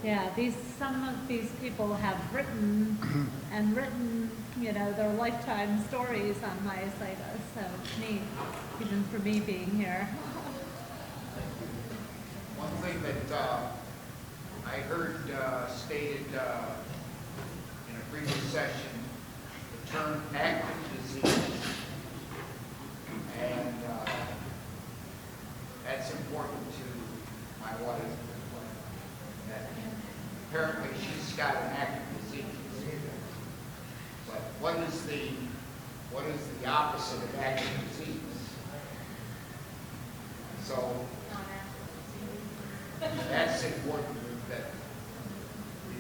Yeah, some of these people have written and written, you know, their lifetime stories on myositis, so it's neat, even for me being here. One thing that I heard stated in a previous session, the term active disease, and that's important to my wife. That apparently she's got an active disease, but what is the opposite of active disease? So that's important that we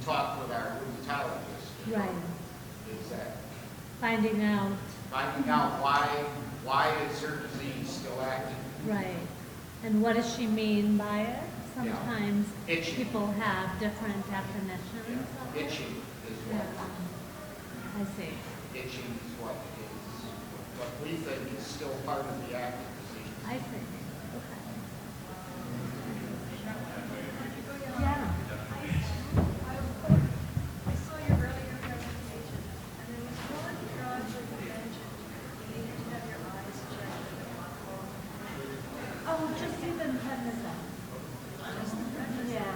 talk with our rheumatologist. Right. Is that Finding out. Why is her disease still active? Right. And what does she mean by it? Sometimes Itchy. people have different definitions of it. Itching is what. I see. Itching is what is what we think is still part of the active disease. I see. Okay. Yeah. I saw your earlier presentation, and there was one drug that you mentioned. You needed to have your eyes checked. Oh, just even prednisone. Yeah.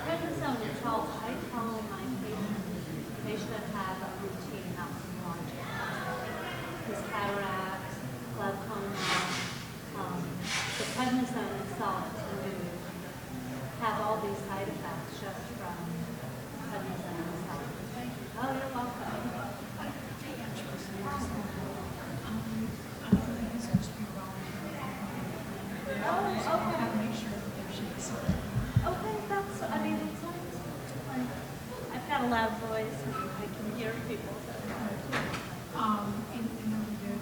Prednisone is all I tell my patients they should have a routine ophthalmology. His cataracts, glaucoma, the prednisone itself can have all these side effects just from prednisone itself. Oh, you're welcome. Okay, that's, I mean, it's like, I've got a loud voice and I can hear people.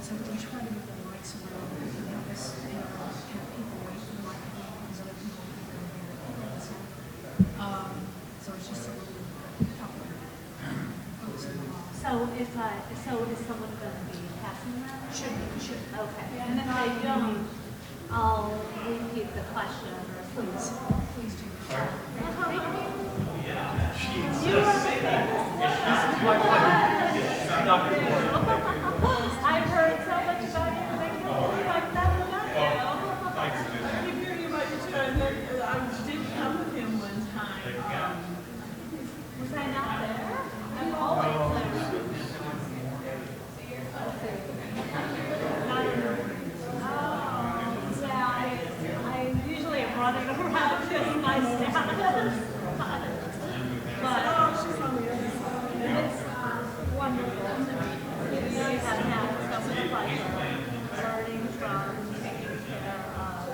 So they try to get the mics around and have us, have people wait for the microphones, other people hear it. So it's just a little tougher. So is someone going to be passing that? Should. Okay. And if they don't, I'll repeat the question. Please do. You are the famous I've heard so much about you, and I can't believe I've never met you. I hear you about your son. I did come with him one time. Was I not there? I'm always there. I usually am running around just my status. But it's wonderful. You know, you have had so much pleasure learning from, taking care of,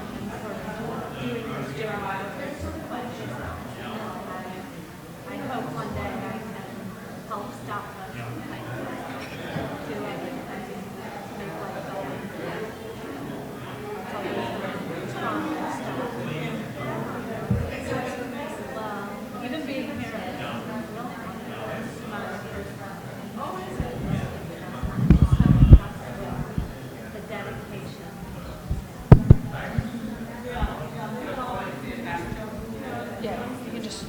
and sort of doing this job. But I hope one day I can help stop us from do everything to make life better. It's always the stronger stuff. Well, even being here is really the dedication. Yeah, you can just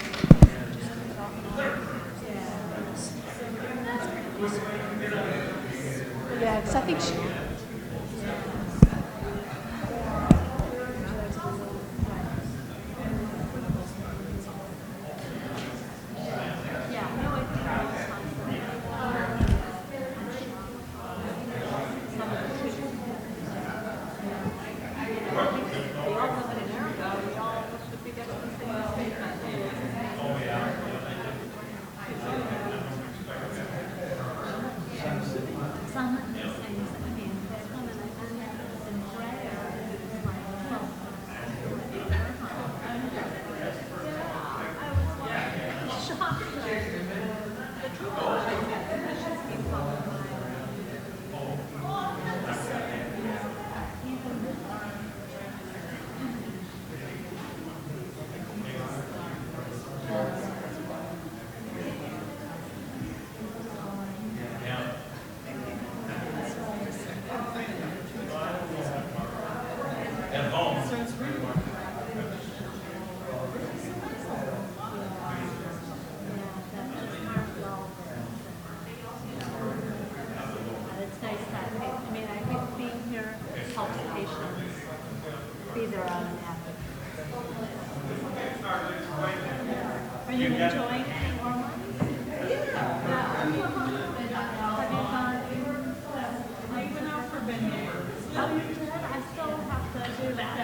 yeah, because I think she. Some of these things, I mean, here helps patients be their own advocate. Are you enjoying any hormones? Have you gone? I went out for beignets. Oh, you did? I still have to do that.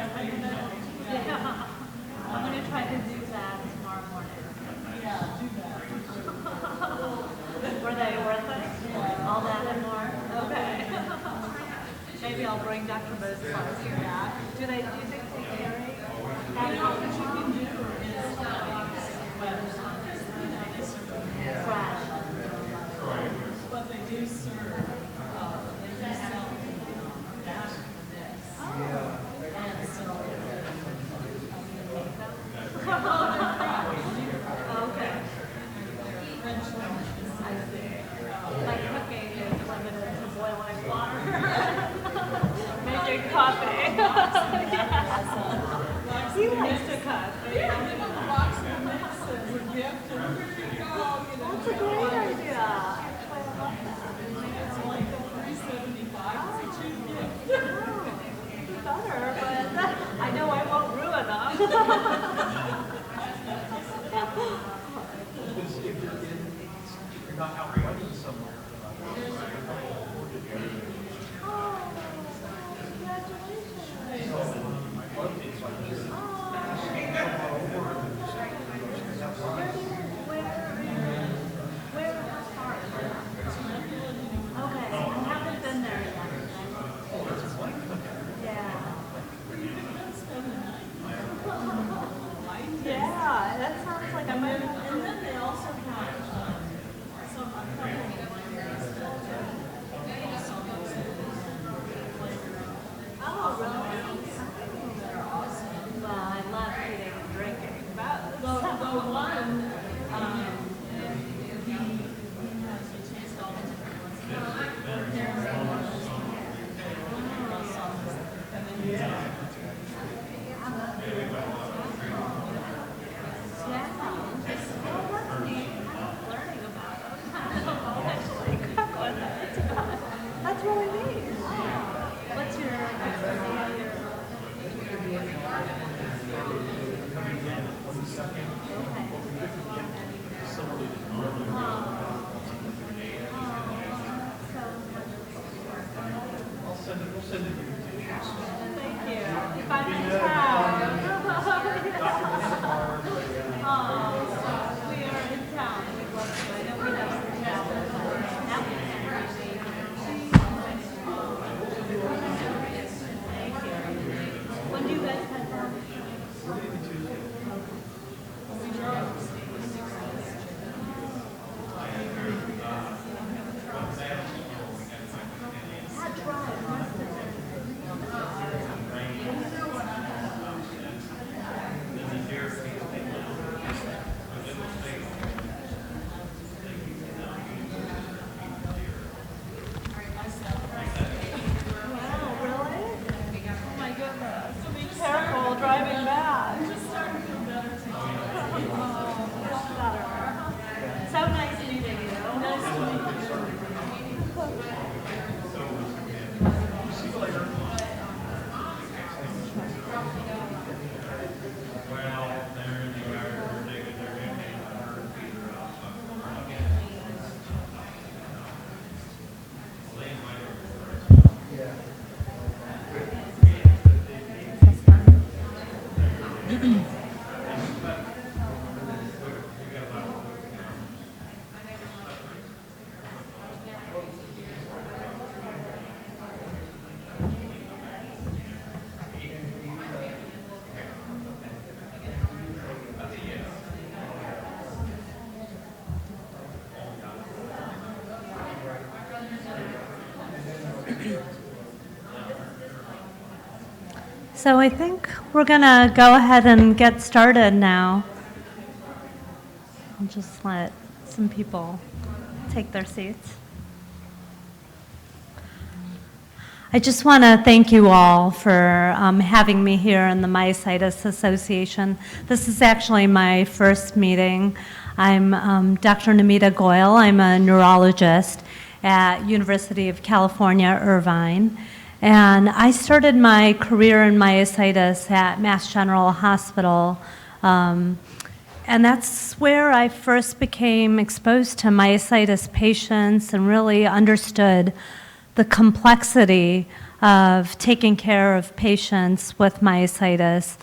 Yeah. I'm going to try to do that tomorrow morning. Yeah, do that. Were they worth it? All that and more? Okay. Maybe I'll bring Dr. Moses here back. Do you think they carry? You know what you can do is Fresh. but they do serve, they do sell that for this. And so, Okay. French language is I see. My cooking is limited to boiling water. Making coffee. Yes. He likes to cook. yeah, give them a box of mixes, a gift, and here you go, you know. That's a great idea. Actually, I love that. It's like $3.75, it's a cheap gift. Better, but I know I won't ruin them. You're not out running somewhere. Yeah, that sounds like I might have And then they also have some Oh, really? Well, I love eating and drinking. the one, he has a taste all the different ones. And then you Yeah. Well, that's neat. I love learning about them. I'll actually cook with it. That's really neat. What's your We'll send it to you. Thank you. If I'm in town. Oh, we are in town. We'd love to. I know we have some town. Now we can't really. Thank you. When do you guys head home? That drive must have Wow, really? Oh my goodness. So be careful driving back. just starting to feel better today. Oh, that's better. So nice meeting you. Nice to meet you. So I think we're going to go ahead and get started now. I'll just let some people take their seats. I just want to thank you all for having me here in the Myositis Association. This is actually my first meeting. I'm Dr. Namita Goyal. I'm a neurologist at University of California, Irvine. And I started my career in myositis at Mass General Hospital. And that's where I first became exposed to myositis patients and really understood the complexity of taking care of patients with myositis,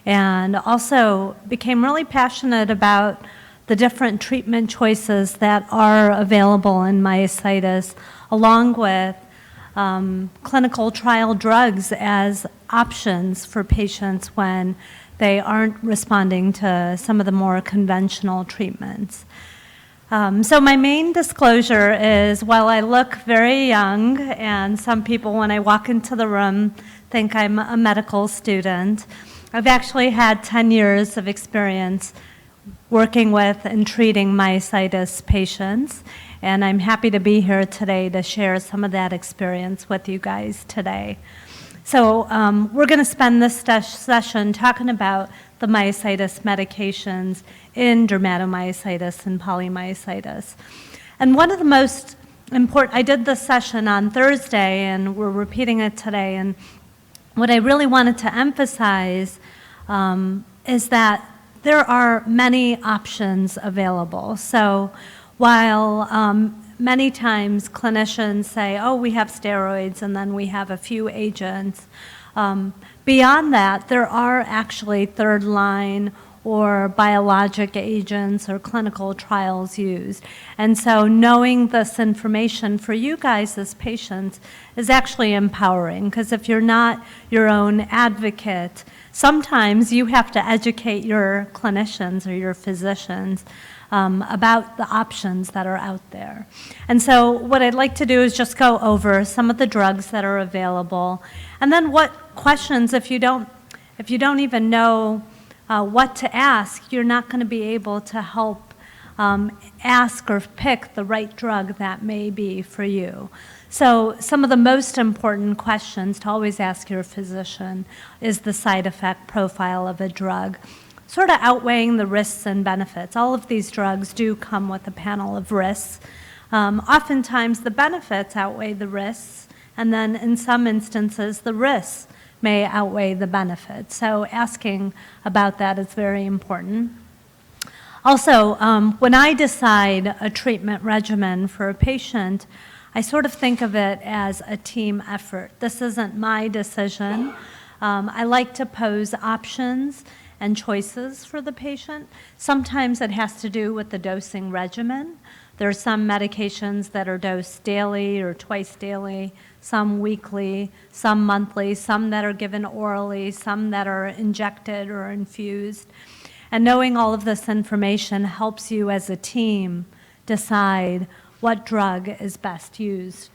and also became really passionate about the different treatment choices that are available in myositis, along with clinical trial drugs as options for patients when they aren't responding to some of the more conventional treatments. So my main disclosure is, while I look very young, and some people when I walk into the room think I'm a medical student, I've actually had 10 years of experience working with and treating myositis patients, and I'm happy to be here today to share some of that experience with you guys today. So we're going to spend this session talking about the myositis medications in dermatomyositis and polymyositis. And one of the most important, I did this session on Thursday and we're repeating it today, and what I really wanted to emphasize is that there are many options available. So while many times clinicians say, oh, we have steroids and then we have a few agents, beyond that, there are actually third line or biologic agents or clinical trials used. And so knowing this information for you guys as patients is actually empowering, because if you're not your own advocate, sometimes you have to educate your clinicians or your physicians about the options that are out there. And so what I'd like to do is just go over some of the drugs that are available, and then what questions, if you don't even know what to ask, you're not going to be able to help ask or pick the right drug that may be for you. So some of the most important questions to always ask your physician is the side effect profile of a drug, sort of outweighing the risks and benefits. All of these drugs do come with a panel of risks. Oftentimes the benefits outweigh the risks, and then in some instances the risks may outweigh the benefits. So asking about that is very important. Also, when I decide a treatment regimen for a patient, I sort of think of it as a team effort. This isn't my decision. I like to pose options and choices for the patient. Sometimes it has to do with the dosing regimen. There are some medications that are dosed daily or twice daily, some weekly, some monthly, some that are given orally, some that are injected or infused. And knowing all of this information helps you as a team decide what drug is best used.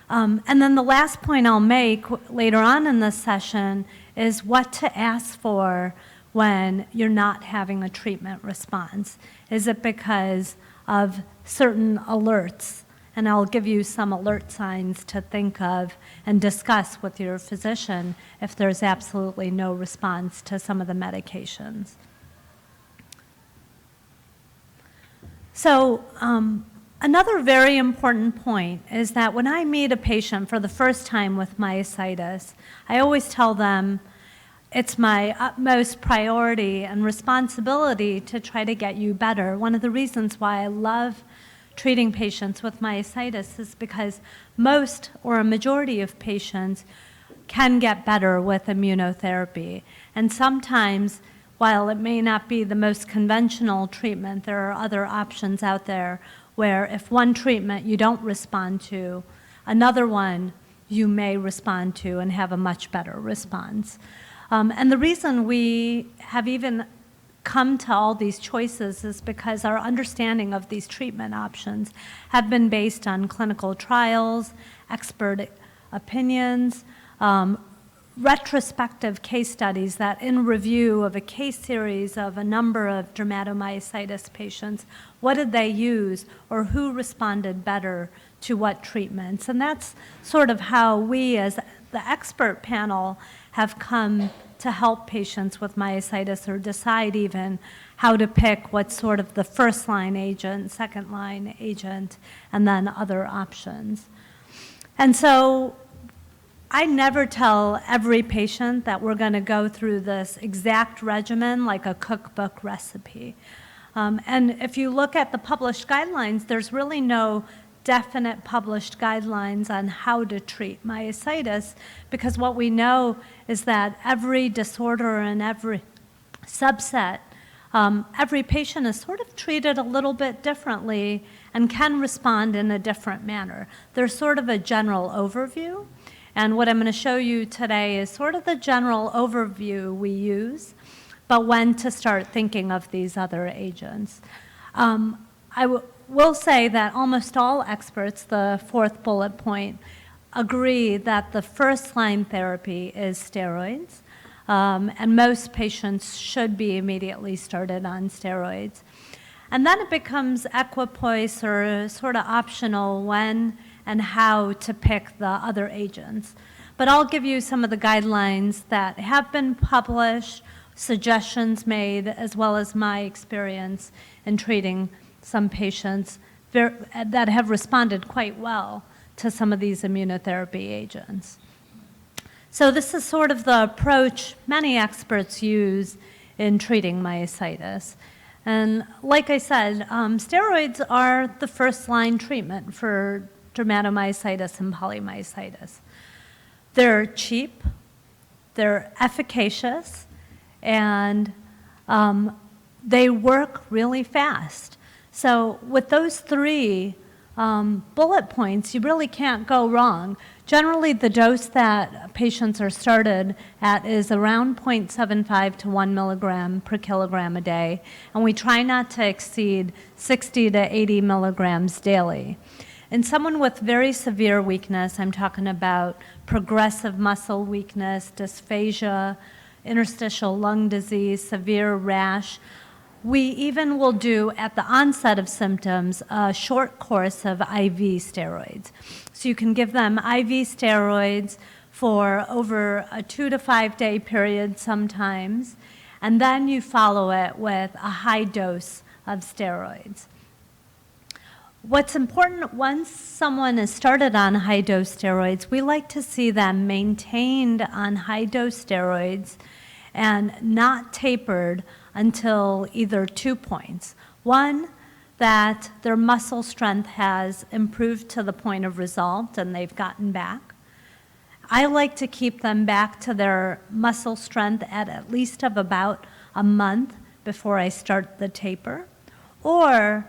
And then the last point I'll make later on in this session is what to ask for when you're not having a treatment response. Is it because of certain alerts? And I'll give you some alert signs to think of and discuss with your physician if there's absolutely no response to some of the medications. So another very important point is that when I meet a patient for the first time with myositis, I always tell them it's my utmost priority and responsibility to try to get you better. One of the reasons why I love treating patients with myositis is because most or a majority of patients can get better with immunotherapy. And sometimes, while it may not be the most conventional treatment, there are other options out there where if one treatment you don't respond to, another one you may respond to and have a much better response. And the reason we have even come to all these choices is because our understanding of these treatment options have been based on clinical trials, expert opinions, retrospective case studies that in review of a case series of a number of dermatomyositis patients, what did they use or who responded better to what treatments? And that's sort of how we as the expert panel have come to help patients with myositis or decide even how to pick what's sort of the first line agent, second line agent, and then other options. And so I never tell every patient that we're going to go through this exact regimen like a cookbook recipe. And if you look at the published guidelines, there's really no definite published guidelines on how to treat myositis, because what we know is that every disorder and every subset, every patient is sort of treated a little bit differently and can respond in a different manner. There's sort of a general overview, and what I'm going to show you today is sort of the general overview we use, but when to start thinking of these other agents. Will say that almost all experts, the fourth bullet point, agree that the first-line therapy is steroids, and most patients should be immediately started on steroids. And then it becomes equipoise or sort of optional when and how to pick the other agents. But I'll give you some of the guidelines that have been published, suggestions made, as well as my experience in treating some patients that have responded quite well to some of these immunotherapy agents. So this is sort of the approach many experts use in treating myositis. And like I said, steroids are the first-line treatment for dermatomyositis and polymyositis. They're cheap, they're efficacious, and they work really fast. So with those three bullet points, you really can't go wrong. Generally, the dose that patients are started at is around 0.75 to 1 milligram per kilogram a day, and we try not to exceed 60 to 80 milligrams daily. In someone with very severe weakness, I'm talking about progressive muscle weakness, dysphagia, interstitial lung disease, severe rash, we even will do, at the onset of symptoms, a short course of IV steroids. So you can give them IV steroids for over a 2 to 5 day period sometimes, and then you follow it with a high dose of steroids. What's important, once someone is started on high-dose steroids, we like to see them maintained on high-dose steroids and not tapered until either 2 points. One, that their muscle strength has improved to the point of result and they've gotten back. I like to keep them back to their muscle strength at least of about a month before I start the taper. Or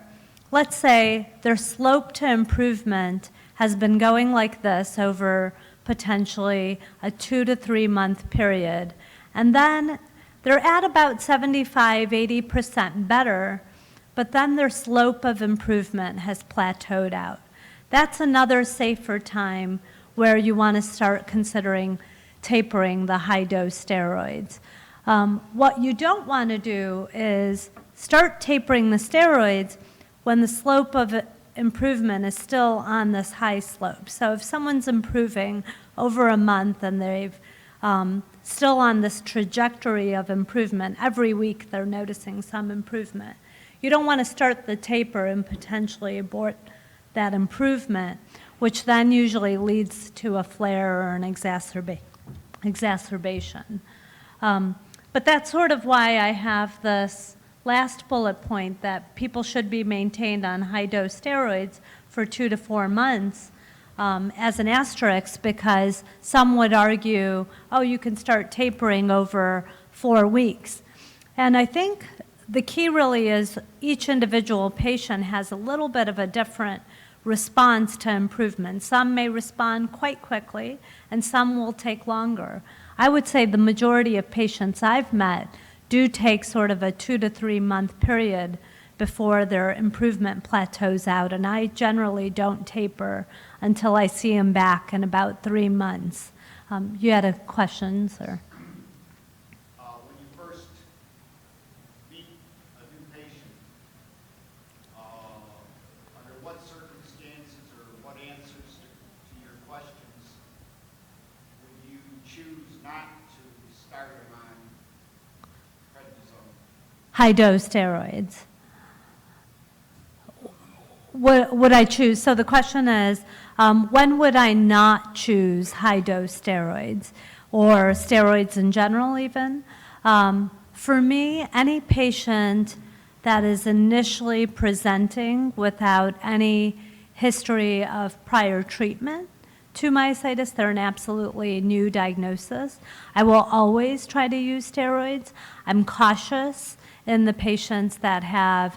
let's say their slope to improvement has been going like this over potentially a 2 to 3 month period, and then they're at about 75–80% better, but then their slope of improvement has plateaued out. That's another safer time where you want to start considering tapering the high-dose steroids. What you don't want to do is start tapering the steroids when the slope of improvement is still on this high slope. So if someone's improving over a month and they've still on this trajectory of improvement, every week they're noticing some improvement, you don't want to start the taper and potentially abort that improvement, which then usually leads to a flare or an exacerbation. But that's sort of why I have this last bullet point that people should be maintained on high-dose steroids for 2 to 4 months as an asterisk, because some would argue, oh, you can start tapering over 4 weeks. And I think the key really is each individual patient has a little bit of a different response to improvement. Some may respond quite quickly, and some will take longer. I would say the majority of patients I've met do take sort of a 2 to 3 month period before their improvement plateaus out, and I generally don't taper until I see them back in about 3 months. You had a question, sir? When you first meet a new patient, under what circumstances or what answers to your questions would you choose not to start them on prednisone? High-dose steroids. would I choose? So the question is, when would I not choose high-dose steroids or steroids in general even? For me, any patient that is initially presenting without any history of prior treatment to myositis, they're an absolutely new diagnosis. I will always try to use steroids. I'm cautious in the patients that have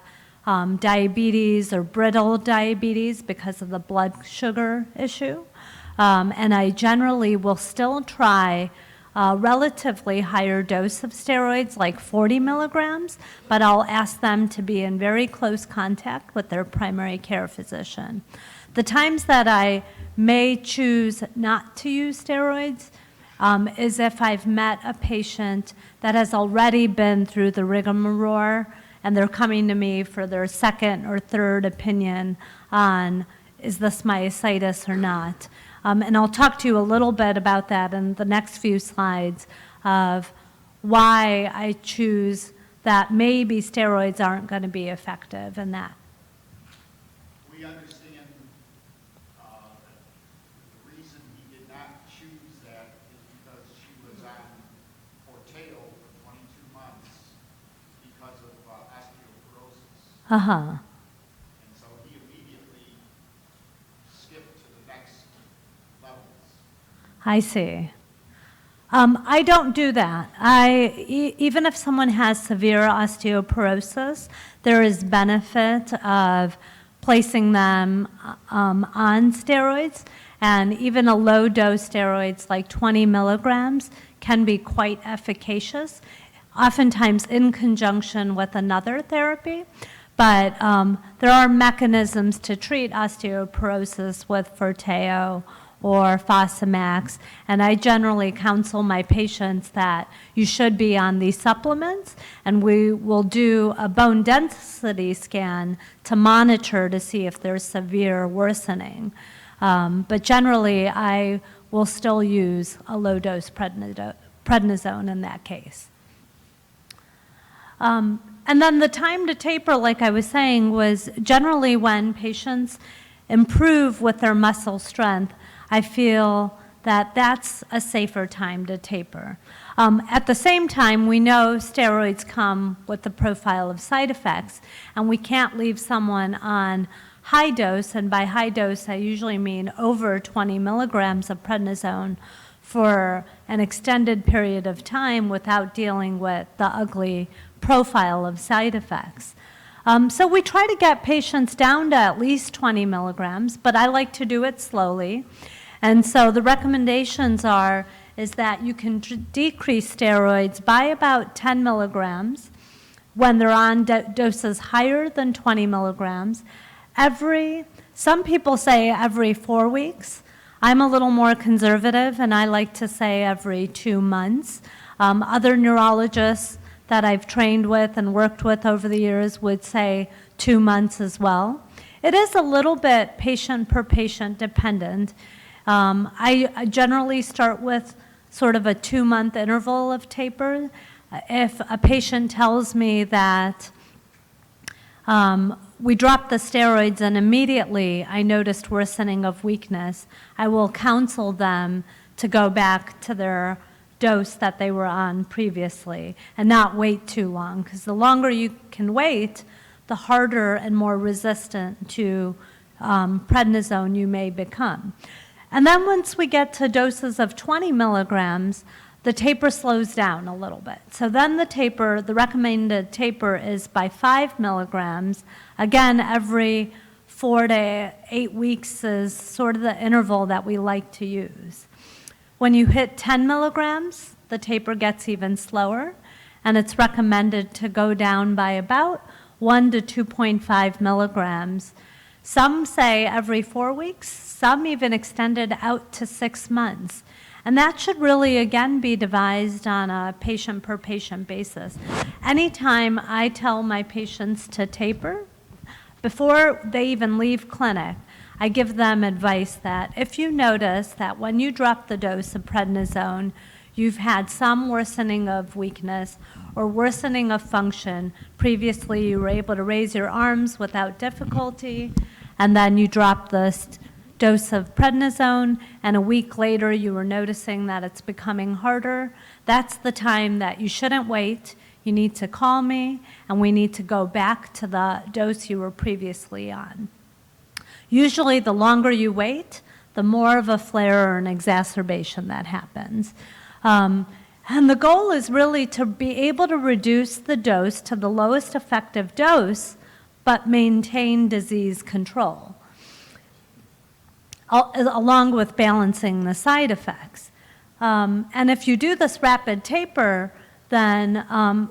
diabetes or brittle diabetes because of the blood sugar issue. And I generally will still try a relatively higher dose of steroids, like 40 milligrams, but I'll ask them to be in very close contact with their primary care physician. The times that I may choose not to use steroids is if I've met a patient that has already been through the rigmarole and they're coming to me for their second or third opinion on is this myositis or not. And I'll talk to you a little bit about that in the next few slides of why I choose that maybe steroids aren't going to be effective in that. We understand that the reason he did not choose that is because she was on Forteo for 22 months because of osteoporosis. Uh-huh. And so he immediately skipped to the next levels. I see. I don't do that. Even if someone has severe osteoporosis, there is benefit of placing them on steroids, and even a low dose steroids like 20 milligrams can be quite efficacious, oftentimes in conjunction with another therapy. But there are mechanisms to treat osteoporosis with Forteo or Fosamax, and I generally counsel my patients that you should be on these supplements, and we will do a bone density scan to monitor to see if there's severe worsening. But generally, I will still use a low-dose prednisone in that case. And then the time to taper, like I was saying, was generally when patients improve with their muscle strength. I feel that that's a safer time to taper. At the same time, we know steroids come with the profile of side effects, and we can't leave someone on high dose, and by high dose I usually mean over 20 milligrams of prednisone for an extended period of time without dealing with the ugly profile of side effects. So we try to get patients down to at least 20 milligrams, but I like to do it slowly. And so the recommendations is that you can decrease steroids by about 10 milligrams when they're on doses higher than 20 milligrams. Some people say every 4 weeks. I'm a little more conservative, and I like to say every 2 months. Other neurologists that I've trained with and worked with over the years would say 2 months as well. It is a little bit patient per patient dependent. I generally start with sort of a 2-month interval of taper. If a patient tells me that we dropped the steroids and immediately I noticed worsening of weakness, I will counsel them to go back to their dose that they were on previously and not wait too long, because the longer you can wait, the harder and more resistant to prednisone you may become. And then once we get to doses of 20 milligrams, the taper slows down a little bit. So then the recommended taper is by 5 milligrams. Again, every 4 to 8 weeks is sort of the interval that we like to use. When you hit 10 milligrams, the taper gets even slower, and it's recommended to go down by about 1 to 2.5 milligrams. Some say every 4 weeks, some even extended out to 6 months. And that should really, again, be devised on a patient-per-patient basis. Anytime I tell my patients to taper, before they even leave clinic, I give them advice that if you notice that when you drop the dose of prednisone, you've had some worsening of weakness or worsening of function. Previously, you were able to raise your arms without difficulty, and then you drop the dose of prednisone, and a week later you were noticing that it's becoming harder, that's the time that you shouldn't wait. You need to call me, and we need to go back to the dose you were previously on. Usually, the longer you wait, the more of a flare or an exacerbation that happens. And the goal is really to be able to reduce the dose to the lowest effective dose, but maintain disease control, along with balancing the side effects. And if you do this rapid taper, then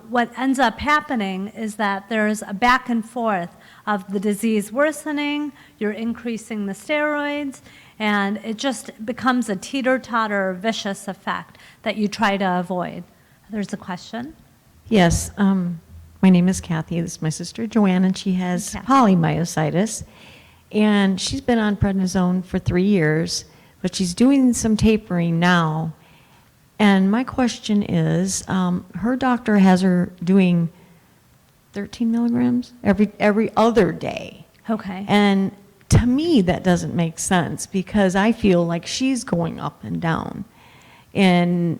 what ends up happening is that there's a back and forth of the disease worsening, you're increasing the steroids, and it just becomes a teeter-totter vicious effect that you try to avoid. There's a question? Yes, my name is Kathy. This is my sister Joanne, and she has polymyositis. And she's been on prednisone for 3 years, but she's doing some tapering now. And my question is, her doctor has her doing 13 milligrams every other day. Okay. And to me, that doesn't make sense because I feel like she's going up and down. And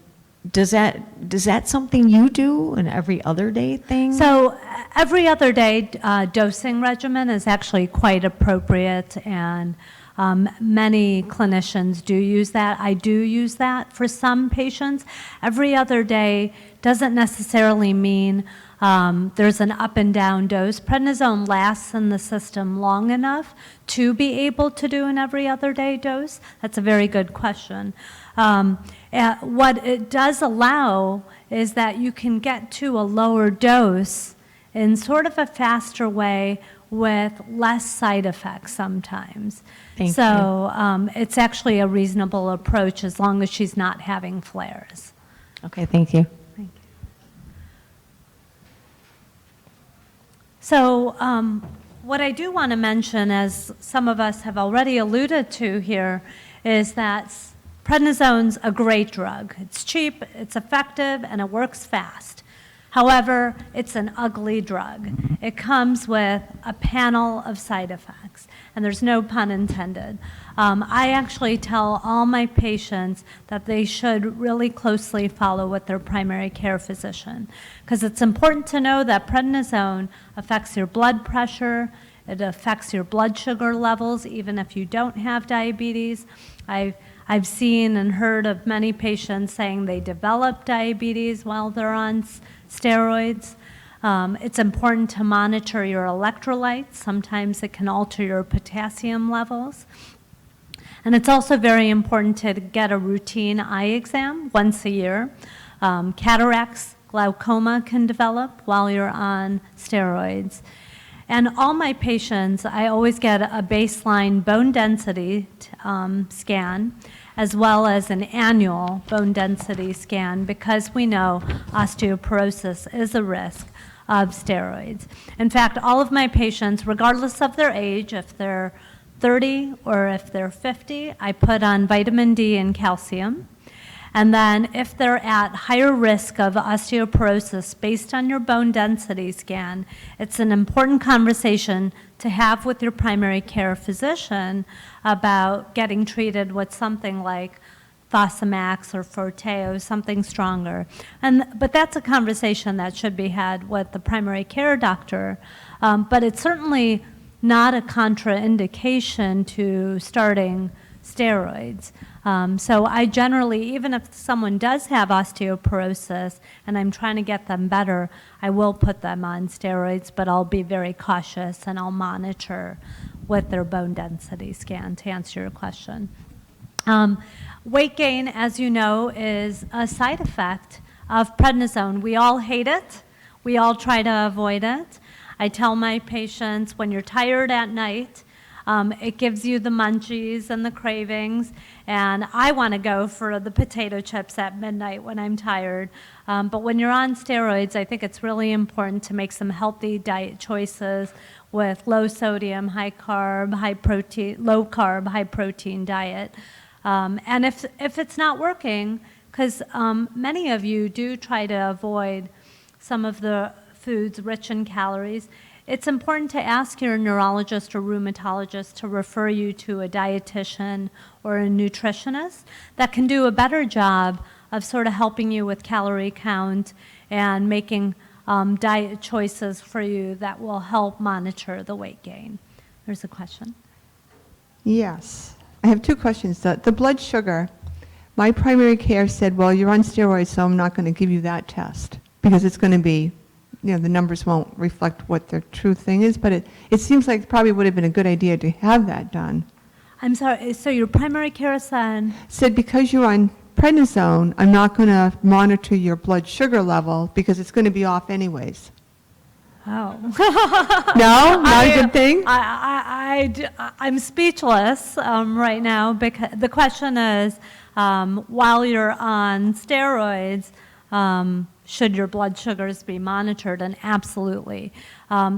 does that something you do, an every other day thing? So every other day dosing regimen is actually quite appropriate, and many clinicians do use that. I do use that for some patients. Every other day doesn't necessarily mean there's an up and down dose. Prednisone lasts in the system long enough to be able to do an every other day dose. That's a very good question. What it does allow is that you can get to a lower dose in sort of a faster way with less side effects sometimes. Thank you. It's actually a reasonable approach as long as she's not having flares. Okay, thank you. Thank you. So what I do want to mention, as some of us have already alluded to here, is that prednisone's a great drug. It's cheap, it's effective, and it works fast. However, it's an ugly drug. It comes with a panel of side effects, and there's no pun intended. I actually tell all my patients that they should really closely follow with their primary care physician, because it's important to know that prednisone affects your blood pressure, it affects your blood sugar levels, even if you don't have diabetes. I've seen and heard of many patients saying they develop diabetes while they're on steroids. It's important to monitor your electrolytes. Sometimes it can alter your potassium levels. And it's also very important to get a routine eye exam once a year. Cataracts, glaucoma can develop while you're on steroids. And all my patients, I always get a baseline bone density scan, as well as an annual bone density scan, because we know osteoporosis is a risk of steroids. In fact, all of my patients, regardless of their age, if they're 30 or if they're 50, I put on vitamin D and calcium. And then if they're at higher risk of osteoporosis based on your bone density scan, it's an important conversation to have with your primary care physician about getting treated with something like Fosamax or Forteo, something stronger. But that's a conversation that should be had with the primary care doctor. But it's certainly not a contraindication to starting steroids. So I generally, even if someone does have osteoporosis and I'm trying to get them better, I will put them on steroids, but I'll be very cautious and I'll monitor with their bone density scan to answer your question. Weight gain, as you know, is a side effect of prednisone. We all hate it. We all try to avoid it. I tell my patients, when you're tired at night, it gives you the munchies and the cravings, and I want to go for the potato chips at midnight when I'm tired. But when you're on steroids, I think it's really important to make some healthy diet choices with low sodium, high carb, high protein, low carb, high protein diet. And if it's not working, because many of you do try to avoid some of the foods rich in calories, it's important to ask your neurologist or rheumatologist to refer you to a dietitian or a nutritionist that can do a better job of sort of helping you with calorie count and making diet choices for you that will help monitor the weight gain. There's a question. Yes. I have two questions. The blood sugar, my primary care said, well, you're on steroids, so I'm not going to give you that test because it's going to be, the numbers won't reflect what the true thing is, but it seems like it probably would have been a good idea to have that done. I'm sorry, so your primary care said because you're on prednisone, I'm not going to monitor your blood sugar level because it's going to be off anyways. Oh. No? Not a good thing? I'm speechless right now because the question is, while you're on steroids, should your blood sugars be monitored? And absolutely.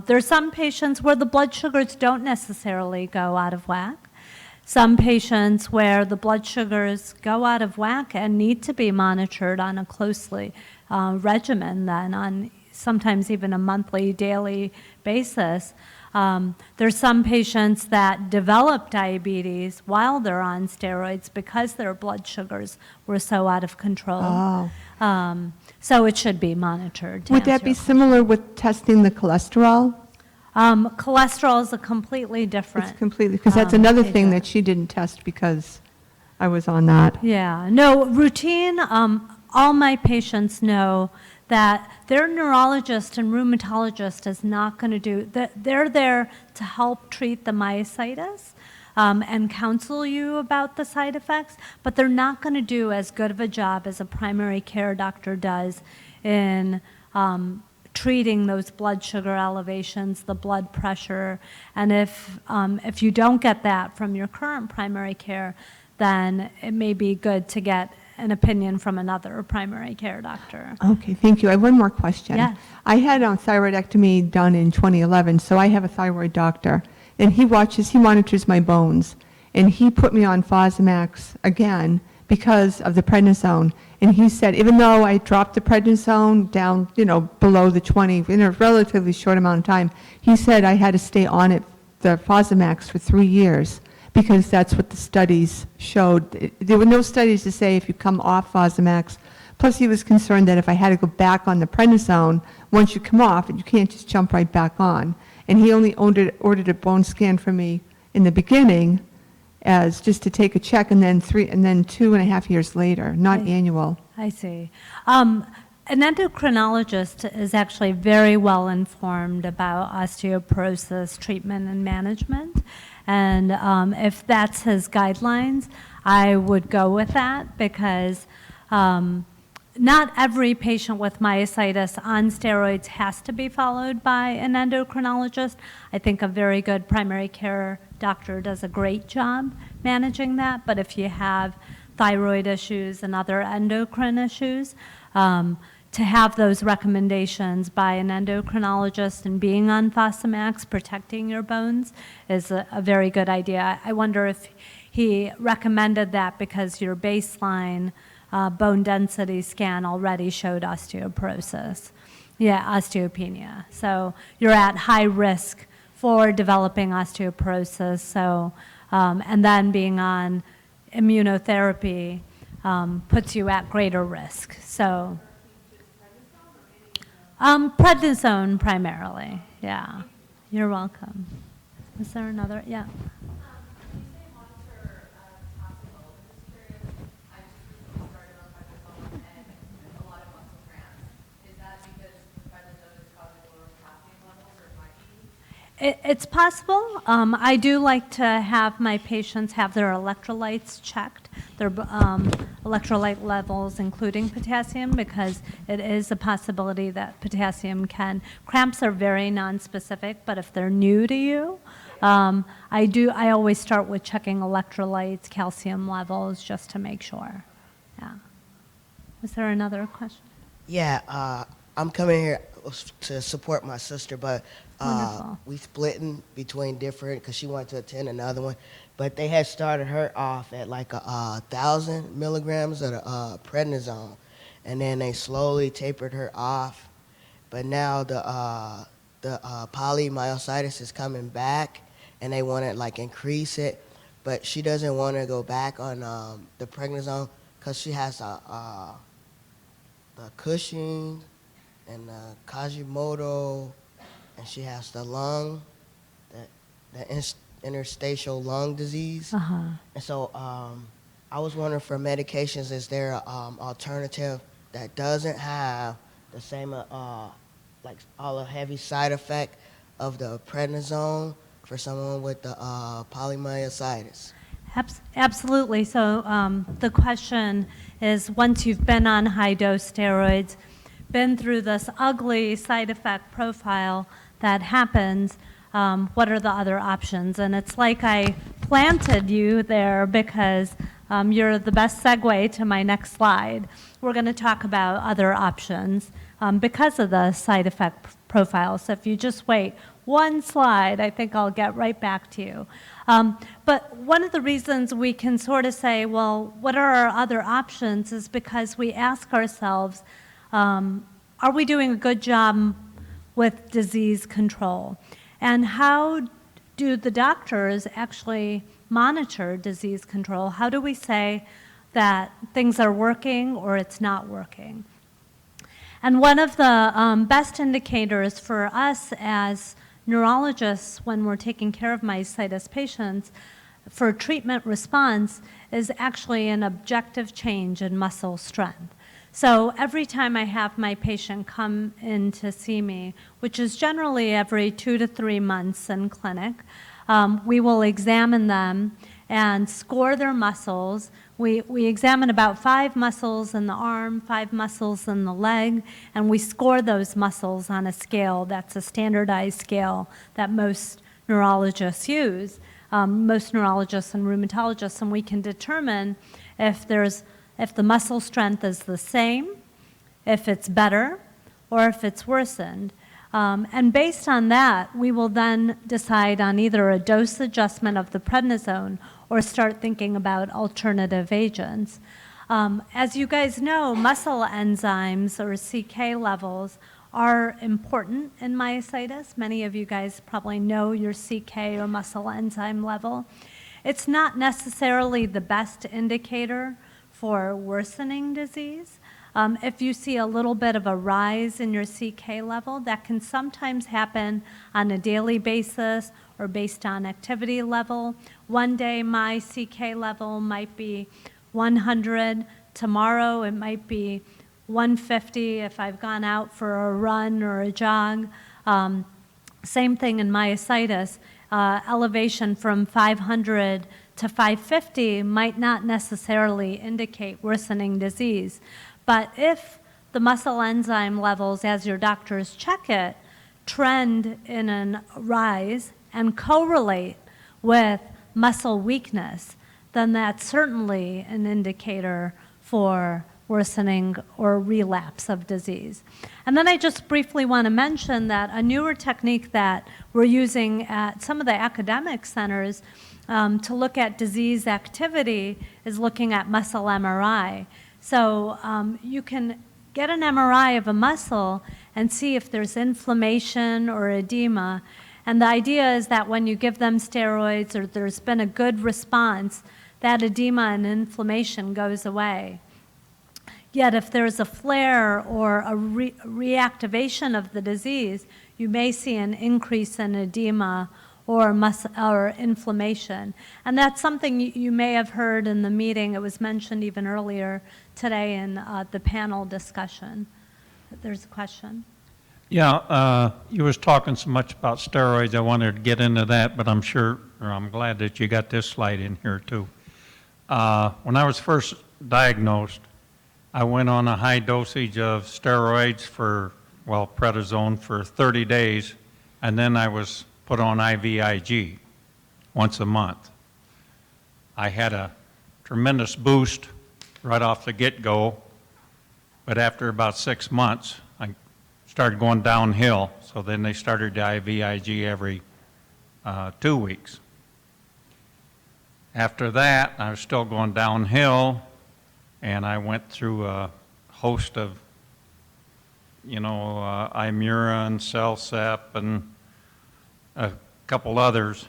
There's some patients where the blood sugars don't necessarily go out of whack. Some patients where the blood sugars go out of whack and need to be monitored on a closely regimen then on sometimes even a monthly, daily basis. There's some patients that develop diabetes while they're on steroids because their blood sugars were so out of control. Oh. So it should be monitored. Would that be similar with testing the cholesterol? Cholesterol is a completely different. It's completely, because that's another thing that she didn't test because I was on that. Yeah, no, routine, all my patients know that their neurologist and rheumatologist is not going to do, they're there to help treat the myositis and counsel you about the side effects, but they're not going to do as good of a job as a primary care doctor does in treating those blood sugar elevations, the blood pressure, and if you don't get that from your current primary care, then it may be good to get an opinion from another primary care doctor. Okay, thank you. I have one more question. Yes. I had a thyroidectomy done in 2011, so I have a thyroid doctor, and he monitors my bones, and he put me on Fosamax again because of the prednisone. And he said, even though I dropped the prednisone down, below the 20 in a relatively short amount of time, he said I had to stay on it, the Fosamax, for 3 years because that's what the studies showed. There were no studies to say if you come off Fosamax. Plus, he was concerned that if I had to go back on the prednisone, once you come off, you can't just jump right back on. And he only ordered a bone scan for me in the beginning as just to take a check, and then 2.5 years later, not annual. I see. An endocrinologist is actually very well informed about osteoporosis treatment and management. And if that's his guidelines, I would go with that because not every patient with myositis on steroids has to be followed by an endocrinologist. I think a very good primary care doctor does a great job managing that, but if you have thyroid issues and other endocrine issues, to have those recommendations by an endocrinologist and being on Fosamax, protecting your bones, is a very good idea. I wonder if he recommended that because your baseline bone density scan already showed osteoporosis. Yeah, osteopenia. So you're at high risk for developing osteoporosis. So, and then being on immunotherapy puts you at greater risk. So, prednisone primarily. Yeah, you're welcome. Is there another? Yeah. It's possible. I do like to have my patients have their electrolytes checked, their electrolyte levels, including potassium, because it is a possibility that potassium cramps are very nonspecific, but if they're new to you, I always start with checking electrolytes, calcium levels, just to make sure. Yeah. Was there another question? Yeah, I'm coming here to support my sister, but we splitting between different, because she wanted to attend another one, but they had started her off at like 1,000 milligrams of the prednisone, and then they slowly tapered her off, but now the the polymyositis is coming back, and they want to like increase it, but she doesn't want to go back on the prednisone because she has the Cushing and the Kajimoto, and she has the lung, the interstitial lung disease. And so I was wondering for medications, is there an alternative that doesn't have the same, like all the heavy side effect of the prednisone for someone with the polymyositis? Absolutely. So the question is, once you've been on high-dose steroids, been through this ugly side effect profile that happens, what are the other options? And it's like I planted you there because you're the best segue to my next slide. We're going to talk about other options because of the side effect profile. So if you just wait one slide, I think I'll get right back to you. But one of the reasons we can sort of say, well, what are our other options is because we ask ourselves, are we doing a good job with disease control? And how do the doctors actually monitor disease control? How do we say that things are working or it's not working? And one of the best indicators for us as neurologists when we're taking care of myositis patients for treatment response is actually an objective change in muscle strength. So every time I have my patient come in to see me, which is generally every 2 to 3 months in clinic, we will examine them and score their muscles. We examine about 5 muscles in the arm, 5 muscles in the leg, and we score those muscles on a scale that's a standardized scale that most neurologists use, most neurologists and rheumatologists, and we can determine if the muscle strength is the same, if it's better, or if it's worsened. And based on that, we will then decide on either a dose adjustment of the prednisone or start thinking about alternative agents. As you guys know, muscle enzymes or CK levels are important in myositis. Many of you guys probably know your CK or muscle enzyme level. It's not necessarily the best indicator for worsening disease. If you see a little bit of a rise in your CK level, that can sometimes happen on a daily basis or based on activity level. One day my CK level might be 100. Tomorrow it might be 150 if I've gone out for a run or a jog. Same thing in myositis. Elevation from 500 to 550 might not necessarily indicate worsening disease. But if the muscle enzyme levels, as your doctors check it, trend in a rise and correlate with muscle weakness, then that's certainly an indicator for worsening or relapse of disease. And then I just briefly want to mention that a newer technique that we're using at some of the academic centers to look at disease activity is looking at muscle MRI. So you can get an MRI of a muscle and see if there's inflammation or edema. And the idea is that when you give them steroids or there's been a good response, that edema and inflammation goes away. Yet if there's a flare or a reactivation of the disease, you may see an increase in edema or inflammation. And that's something you may have heard in the meeting. It was mentioned even earlier today in the panel discussion. There's a question. Yeah, you was talking so much about steroids. I wanted to get into that, but I'm glad that you got this slide in here too. When I was first diagnosed, I went on a high dosage of steroids prednisone for 30 days, and then I was put on IVIG once a month. I had a tremendous boost right off the get-go, but after about 6 months, I started going downhill, so then they started the IVIG every 2 weeks. After that, I was still going downhill, and I went through a host of Imura and Celsep and a couple others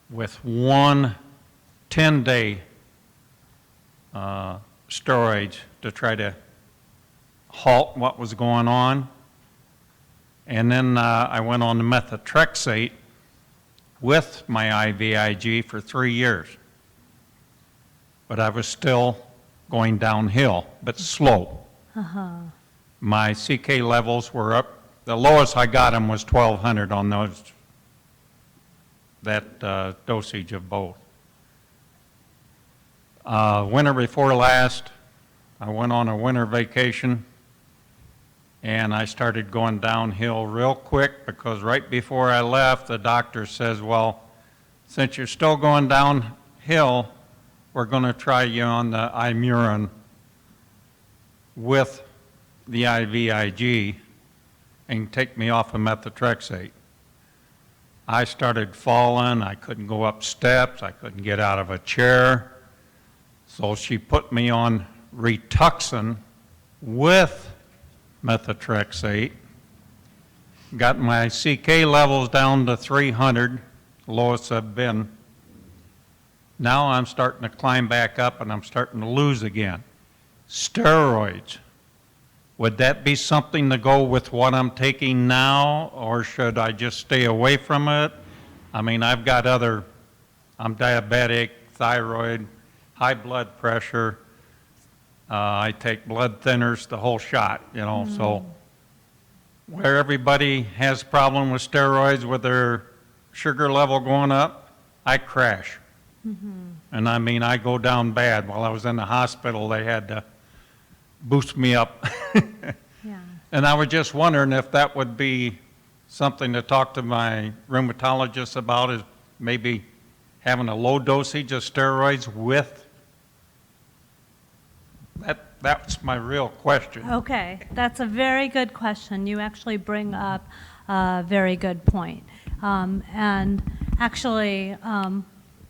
with one 10-day steroids to try to halt what was going on. And then I went on the methotrexate with my IVIG for 3 years. But I was still going downhill, but slow. My CK levels were up. The lowest I got them was 1,200 on that dosage of both. Winter before last, I went on a winter vacation, and I started going downhill real quick because right before I left, the doctor says, well, since you're still going downhill, we're going to try you on the Imuran with the IVIG and take me off of methotrexate. I started falling. I couldn't go up steps. I couldn't get out of a chair. So she put me on Rituxan with methotrexate, got my CK levels down to 300, lowest I've been. Now I'm starting to climb back up and I'm starting to lose again. Steroids, would that be something to go with what I'm taking now, or should I just stay away from it? I mean, I'm diabetic, thyroid, high blood pressure. I take blood thinners, the whole shot, so where everybody has problem with steroids with their sugar level going up, I crash. And I mean, I go down bad. While I was in the hospital, they had to boost me up. Yeah. And I was just wondering if that would be something to talk to my rheumatologist about, is maybe having a low dosage of steroids with. That's my real question. Okay, that's a very good question. You actually bring up a very good point. And actually,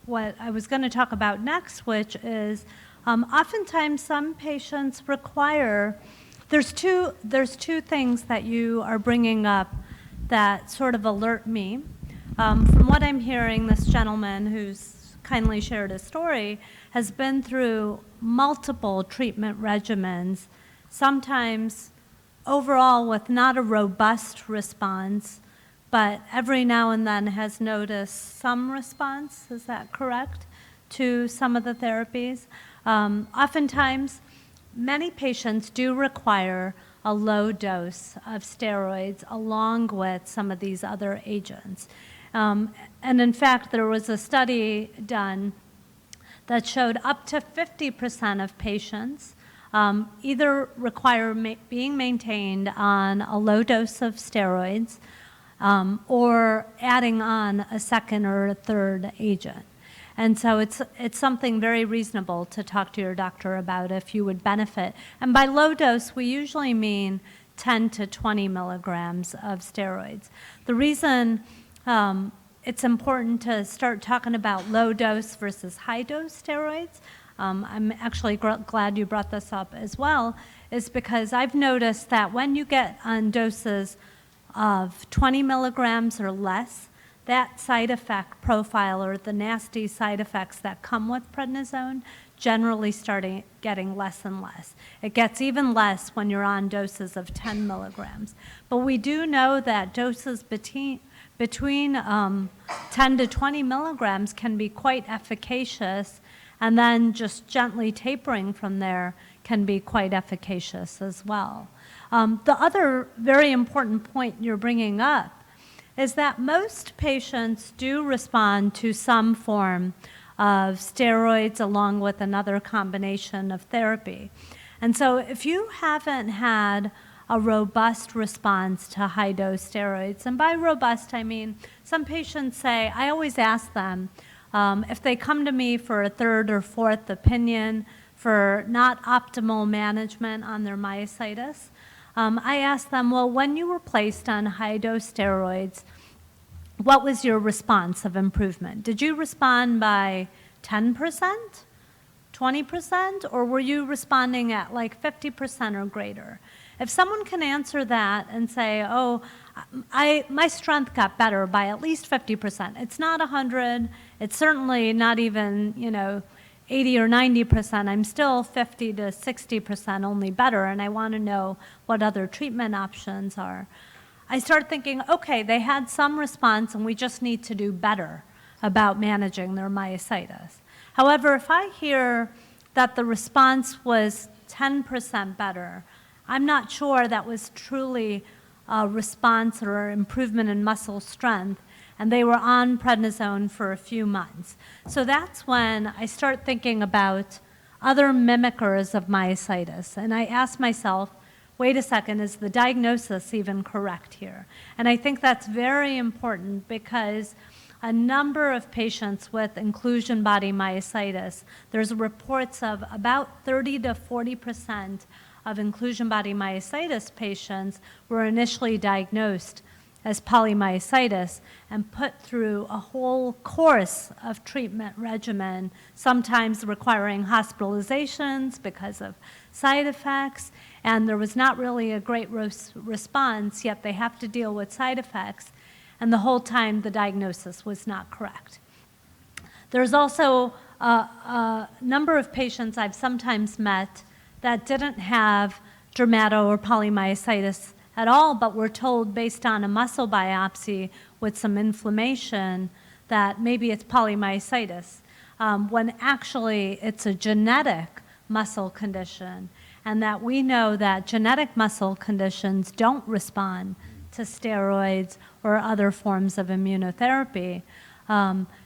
what I was going to talk about next, which is oftentimes some patients require, there's two things that you are bringing up that sort of alert me. From what I'm hearing, this gentleman who's kindly shared his story has been through multiple treatment regimens, sometimes overall with not a robust response, but every now and then has noticed some response, is that correct, to some of the therapies? Oftentimes, many patients do require a low dose of steroids along with some of these other agents. And in fact, there was a study done that showed up to 50% of patients either require being maintained on a low dose of steroids or adding on a second or a third agent. And so it's something very reasonable to talk to your doctor about if you would benefit. And by low dose, we usually mean 10 to 20 milligrams of steroids. The reason it's important to start talking about low dose versus high dose steroids, I'm actually glad you brought this up as well, is because I've noticed that when you get on doses of 20 milligrams or less, that side effect profile or the nasty side effects that come with prednisone generally starting getting less and less. It gets even less when you're on doses of 10 milligrams. But we do know that doses between 10 to 20 milligrams can be quite efficacious, and then just gently tapering from there can be quite efficacious as well. The other very important point you're bringing up is that most patients do respond to some form of steroids along with another combination of therapy. And so if you haven't had a robust response to high-dose steroids, and by robust I mean some patients say, I always ask them, if they come to me for a third or fourth opinion for not optimal management on their myositis, I ask them, well, when you were placed on high-dose steroids, what was your response of improvement? Did you respond by 10%, 20%, or were you responding at like 50% or greater? If someone can answer that and say, oh, my strength got better by at least 50%. It's not 100. It's certainly not even, 80 or 90%. I'm still 50 to 60% only better, and I want to know what other treatment options are. I start thinking, okay, they had some response, and we just need to do better about managing their myositis. However, if I hear that the response was 10% better, I'm not sure that was truly a response or improvement in muscle strength, and they were on prednisone for a few months. So that's when I start thinking about other mimickers of myositis, and I ask myself, wait a second, is the diagnosis even correct here? And I think that's very important because a number of patients with inclusion body myositis, there's reports of about 30 to 40% of inclusion body myositis patients were initially diagnosed as polymyositis and put through a whole course of treatment regimen, sometimes requiring hospitalizations because of side effects, and there was not really a great response, yet they have to deal with side effects, and the whole time the diagnosis was not correct. There's also a number of patients I've sometimes met that didn't have dermato or polymyositis at all, but were told based on a muscle biopsy with some inflammation that maybe it's polymyositis, when actually it's a genetic muscle condition, and that we know that genetic muscle conditions don't respond to steroids or other forms of immunotherapy.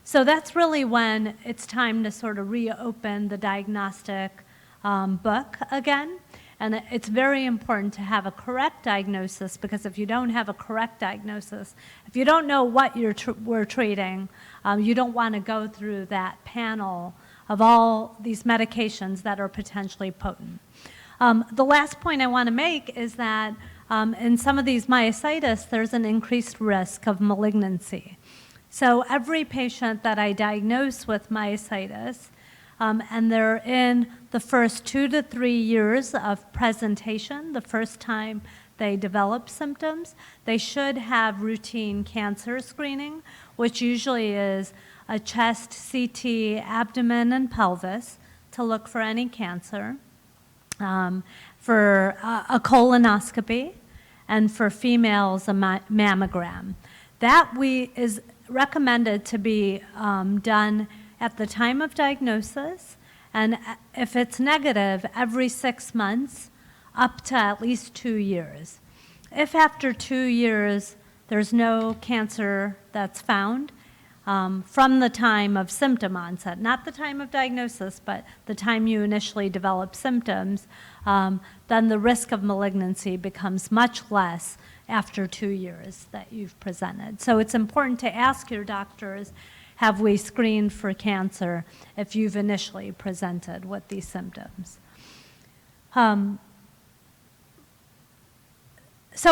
So that's really when it's time to sort of reopen the diagnostic book again. And it's very important to have a correct diagnosis, because if you don't have a correct diagnosis, if you don't know what we're treating, you don't want to go through that panel of all these medications that are potentially potent. The last point I want to make is that in some of these myositis, there's an increased risk of malignancy. So every patient that I diagnose with myositis, and they're in the first 2 to 3 years of presentation, the first time they develop symptoms, they should have routine cancer screening, which usually is a chest, CT, abdomen, and pelvis to look for any cancer, for a colonoscopy, and for females, a mammogram. That is recommended to be done at the time of diagnosis, and if it's negative, every 6 months, up to at least 2 years. If after 2 years there's no cancer that's found, from the time of symptom onset, not the time of diagnosis, but the time you initially develop symptoms, then the risk of malignancy becomes much less after 2 years that you've presented. So it's important to ask your doctors, have we screened for cancer if you've initially presented with these symptoms? So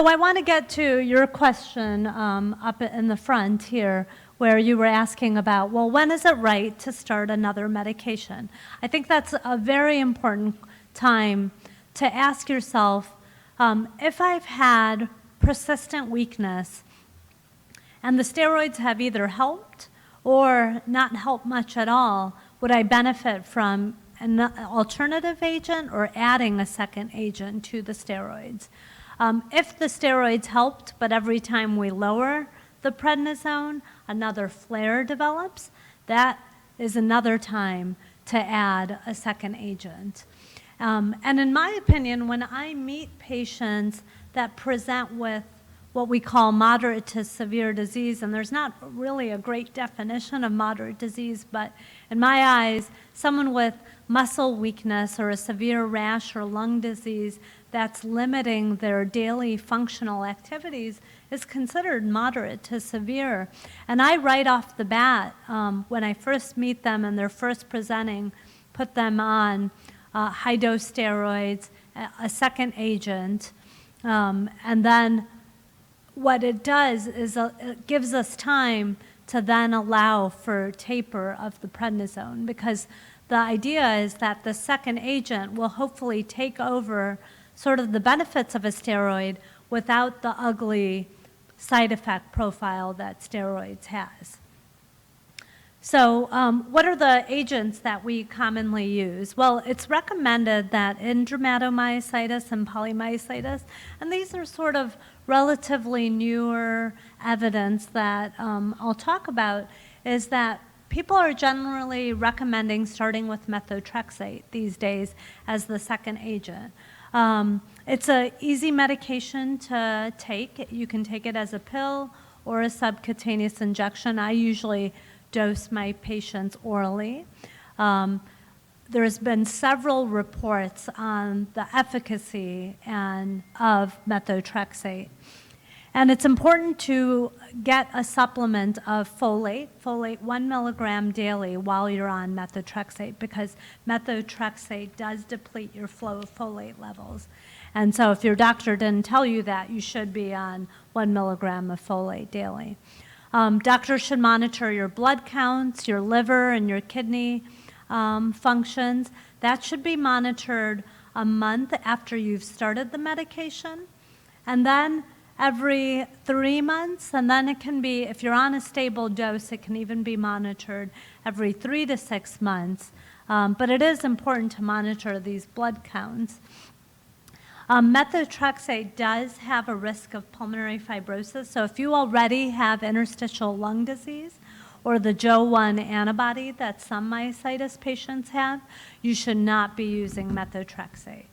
I want to get to your question up in the front here, where you were asking about, well, when is it right to start another medication? I think that's a very important time to ask yourself, if I've had persistent weakness and the steroids have either helped or not helped much at all, would I benefit from an alternative agent or adding a second agent to the steroids? If the steroids helped, but every time we lower the prednisone, another flare develops, that is another time to add a second agent. And in my opinion, when I meet patients that present with what we call moderate to severe disease, and there's not really a great definition of moderate disease, but in my eyes, someone with muscle weakness or a severe rash or lung disease that's limiting their daily functional activities is considered moderate to severe. And I, right off the bat, when I first meet them and they're first presenting, put them on high-dose steroids, a second agent, and then what it does is it gives us time to then allow for taper of the prednisone, because the idea is that the second agent will hopefully take over sort of the benefits of a steroid without the ugly side effect profile that steroids has. So what are the agents that we commonly use? Well, it's recommended that in dermatomyositis and polymyositis, and these are sort of relatively newer evidence that I'll talk about, is that people are generally recommending starting with methotrexate these days as the second agent. It's an easy medication to take. You can take it as a pill or a subcutaneous injection. I usually dose my patients orally. There's been several reports on the efficacy of methotrexate. And it's important to get a supplement of folate 1 milligram daily while you're on methotrexate, because methotrexate does deplete your flow of folate levels. And so if your doctor didn't tell you that, you should be on 1 milligram of folate daily. Doctors should monitor your blood counts, your liver and your kidney functions. That should be monitored a month after you've started the medication. And then every 3 months, and then it can be, if you're on a stable dose, it can even be monitored every 3 to 6 months. But it is important to monitor these blood counts. Methotrexate does have a risk of pulmonary fibrosis. So if you already have interstitial lung disease or the Jo-1 antibody that some myositis patients have, you should not be using methotrexate.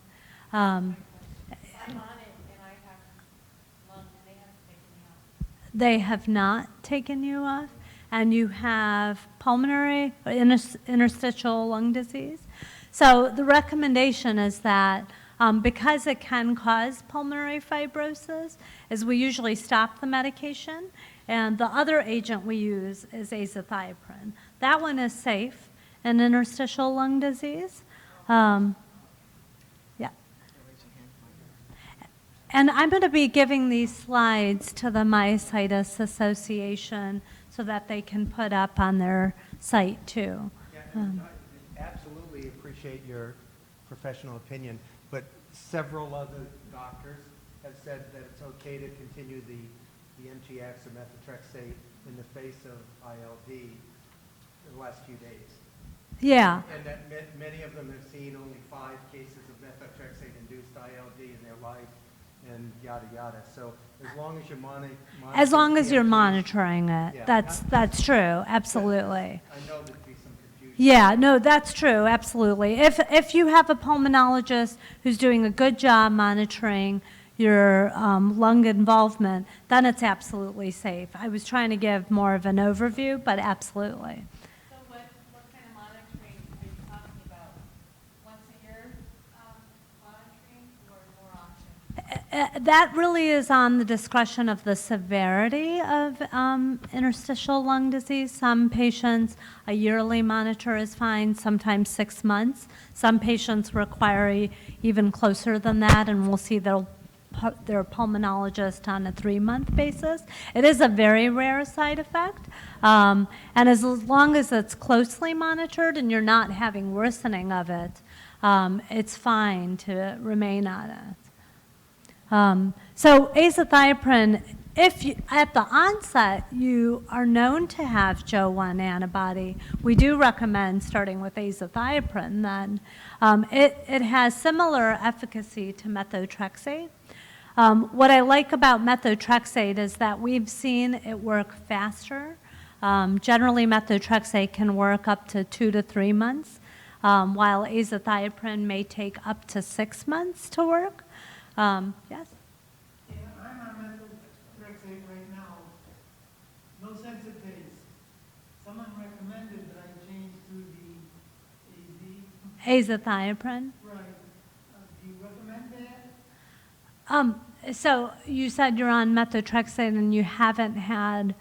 They have not taken you off, and you have pulmonary or interstitial lung disease. So the recommendation is that because it can cause pulmonary fibrosis, is we usually stop the medication, and the other agent we use is azathioprine. That one is safe in interstitial lung disease. Yeah. And I'm going to be giving these slides to the Myositis Association so that they can put up on their site too. Yeah, and I absolutely appreciate your professional opinion, but several other doctors have said that it's okay to continue the MTX or methotrexate in the face of ILD in the last few days. Yeah. And that many of them have seen only 5 cases of methotrexate-induced ILD in their life, and yada yada. So as long as you're monitoring, As long as you're monitoring it, Yeah. that's true, absolutely. I know there'd be some confusion. Yeah, no, that's true, absolutely. If you have a pulmonologist who's doing a good job monitoring your lung involvement, then it's absolutely safe. I was trying to give more of an overview, but absolutely. So what kind of monitoring are you talking about? Once a year monitoring or more often? That really is on the discretion of the severity of interstitial lung disease. Some patients, a yearly monitor is fine, sometimes 6 months. Some patients require even closer than that, and we'll see their pulmonologist on a 3-month basis. It is a very rare side effect, and as long as it's closely monitored and you're not having worsening of it, it's fine to remain on it. So azathioprine, if you, at the onset you are known to have Jo-1 antibody, we do recommend starting with azathioprine then. It has similar efficacy to methotrexate. What I like about methotrexate is that we've seen it work faster. Generally, methotrexate can work up to 2 to 3 months, while azathioprine may take up to 6 months to work. Yes? Yeah, I'm on methotrexate right now. No sense of taste. Someone recommended that I change to the Azathioprine. Right. Do you recommend that? So you said you're on methotrexate and you haven't had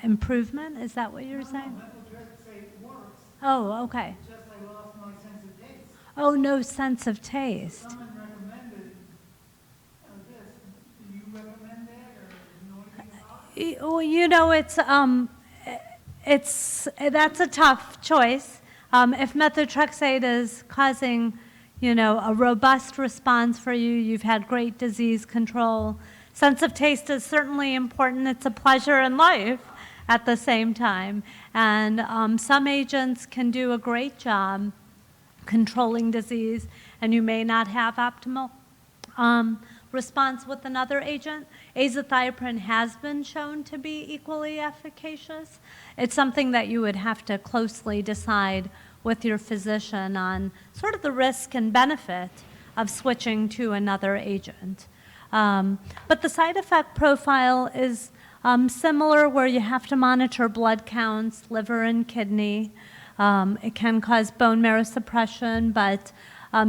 improvement? Is that what you're saying? No, methotrexate works. Oh, okay. It's just I lost my sense of taste. Oh, no sense of taste. Someone recommended this. Do you recommend that, or do you know anything about it? Well, you know, that's a tough choice. If methotrexate is causing a robust response for you. You've had great disease control. Sense of taste is certainly important. It's a pleasure in life at the same time. And some agents can do a great job controlling disease, and you may not have optimal response with another agent. Azathioprine has been shown to be equally efficacious. It's something that you would have to closely decide with your physician on sort of the risk and benefit of switching to another agent. But the side effect profile is similar, where you have to monitor blood counts, liver and kidney. It can cause bone marrow suppression, but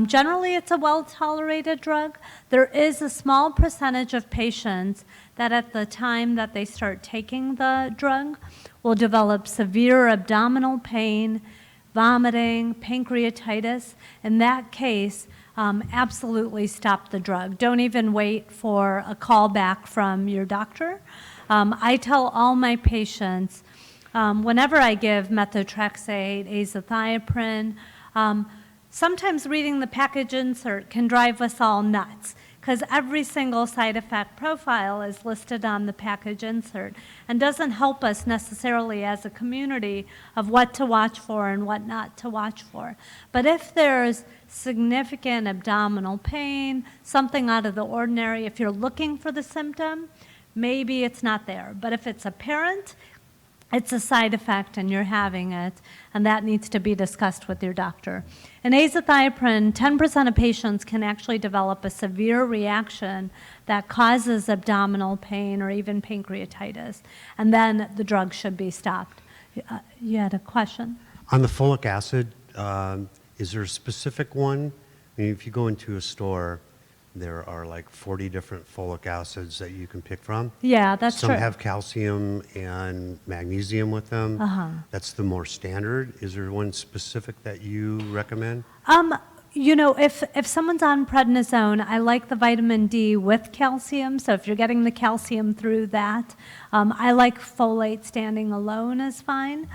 generally it's a well-tolerated drug. There is a small percentage of patients that at the time that they start taking the drug will develop severe abdominal pain, vomiting, pancreatitis. In that case, absolutely stop the drug. Don't even wait for a call back from your doctor. I tell all my patients, whenever I give methotrexate, azathioprine, sometimes reading the package insert can drive us all nuts, because every single side effect profile is listed on the package insert and doesn't help us necessarily as a community of what to watch for and what not to watch for. But if there's significant abdominal pain, something out of the ordinary, if you're looking for the symptom, maybe it's not there. But if it's apparent, it's a side effect and you're having it, and that needs to be discussed with your doctor. In azathioprine, 10% of patients can actually develop a severe reaction that causes abdominal pain or even pancreatitis, and then the drug should be stopped. You had a question? On the folic acid, is there a specific one? I mean, if you go into a store, there are like 40 different folic acids that you can pick from. Yeah, that's true. Some have calcium and magnesium with them. That's the more standard. Is there one specific that you recommend? If someone's on prednisone, I like the vitamin D with calcium. So if you're getting the calcium through that, I like folate standing alone is fine.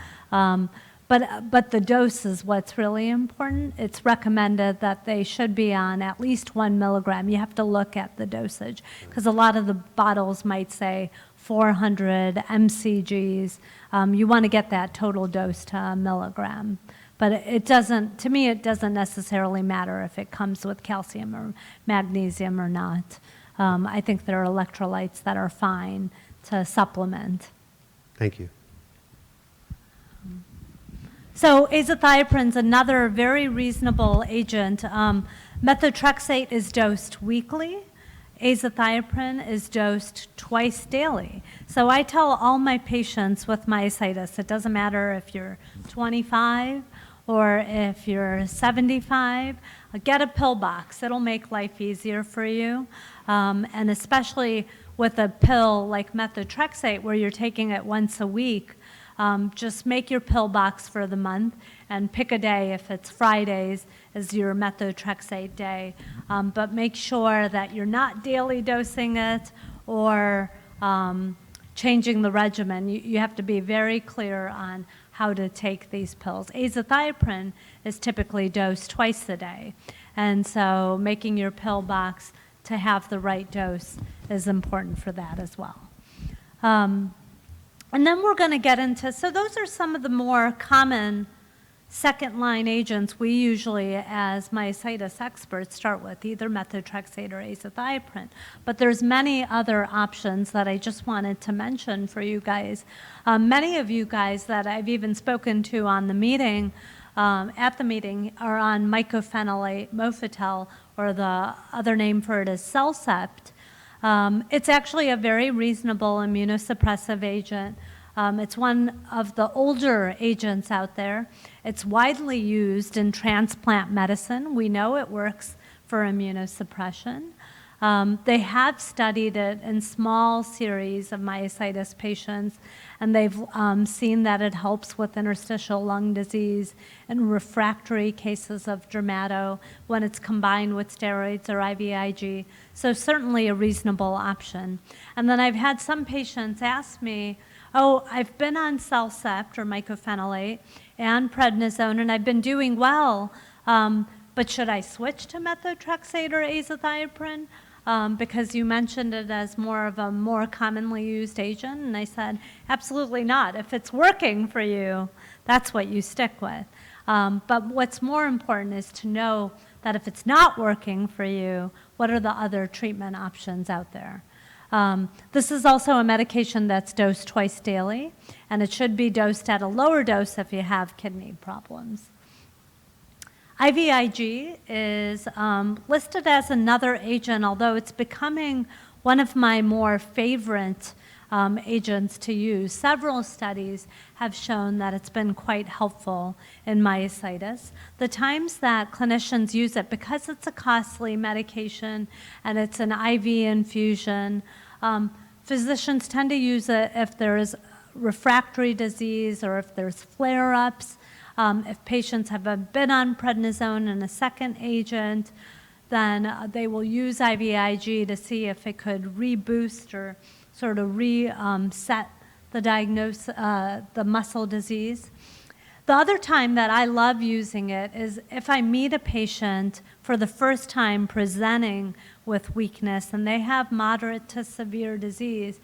But the dose is what's really important. It's recommended that they should be on at least 1 milligram. You have to look at the dosage, because a lot of the bottles might say 400 mcgs. You want to get that total dose to a milligram. But it doesn't, to me, it doesn't necessarily matter if it comes with calcium or magnesium or not. I think there are electrolytes that are fine to supplement. Thank you. So azathioprine is another very reasonable agent. Methotrexate is dosed weekly. Azathioprine is dosed twice daily. So I tell all my patients with myositis, it doesn't matter if you're 25 or if you're 75, get a pill box. It'll make life easier for you. And especially with a pill like methotrexate, where you're taking it once a week, just make your pill box for the month and pick a day. If it's Fridays is your methotrexate day, but make sure that you're not daily dosing it or changing the regimen. You have to be very clear on how to take these pills. Azathioprine is typically dosed twice a day, and so making your pill box to have the right dose is important for that as well. And then we're going to get into, so those are some of the more common second-line agents we usually, as myositis experts, start with, either methotrexate or azathioprine. But there's many other options that I just wanted to mention for you guys. Many of you guys that I've even spoken to on the meeting, at the meeting, are on mycophenolate Mofetil, or the other name for it is Cellcept. It's actually a very reasonable immunosuppressive agent. It's one of the older agents out there. It's widely used in transplant medicine. We know it works for immunosuppression. They have studied it in small series of myositis patients, and they've seen that it helps with interstitial lung disease and refractory cases of dermato when it's combined with steroids or IVIG. So certainly a reasonable option. And then I've had some patients ask me, oh, I've been on Cellcept or mycophenolate and prednisone, and I've been doing well. But should I switch to methotrexate or azathioprine? Because you mentioned it as more of a more commonly used agent, and I said, absolutely not. If it's working for you, that's what you stick with. But what's more important is to know that if it's not working for you, what are the other treatment options out there? This is also a medication that's dosed twice daily, and it should be dosed at a lower dose if you have kidney problems. IVIG is listed as another agent, although it's becoming one of my more favorite agents to use. Several studies have shown that it's been quite helpful in myositis. The times that clinicians use it, because it's a costly medication and it's an IV infusion, physicians tend to use it if there is refractory disease or if there's flare-ups. If patients have been on prednisone and a second agent, then they will use IVIG to see if it could reboost or sort of reset the diagnosis, the muscle disease. The other time that I love using it is if I meet a patient for the first time presenting with weakness and they have moderate to severe disease.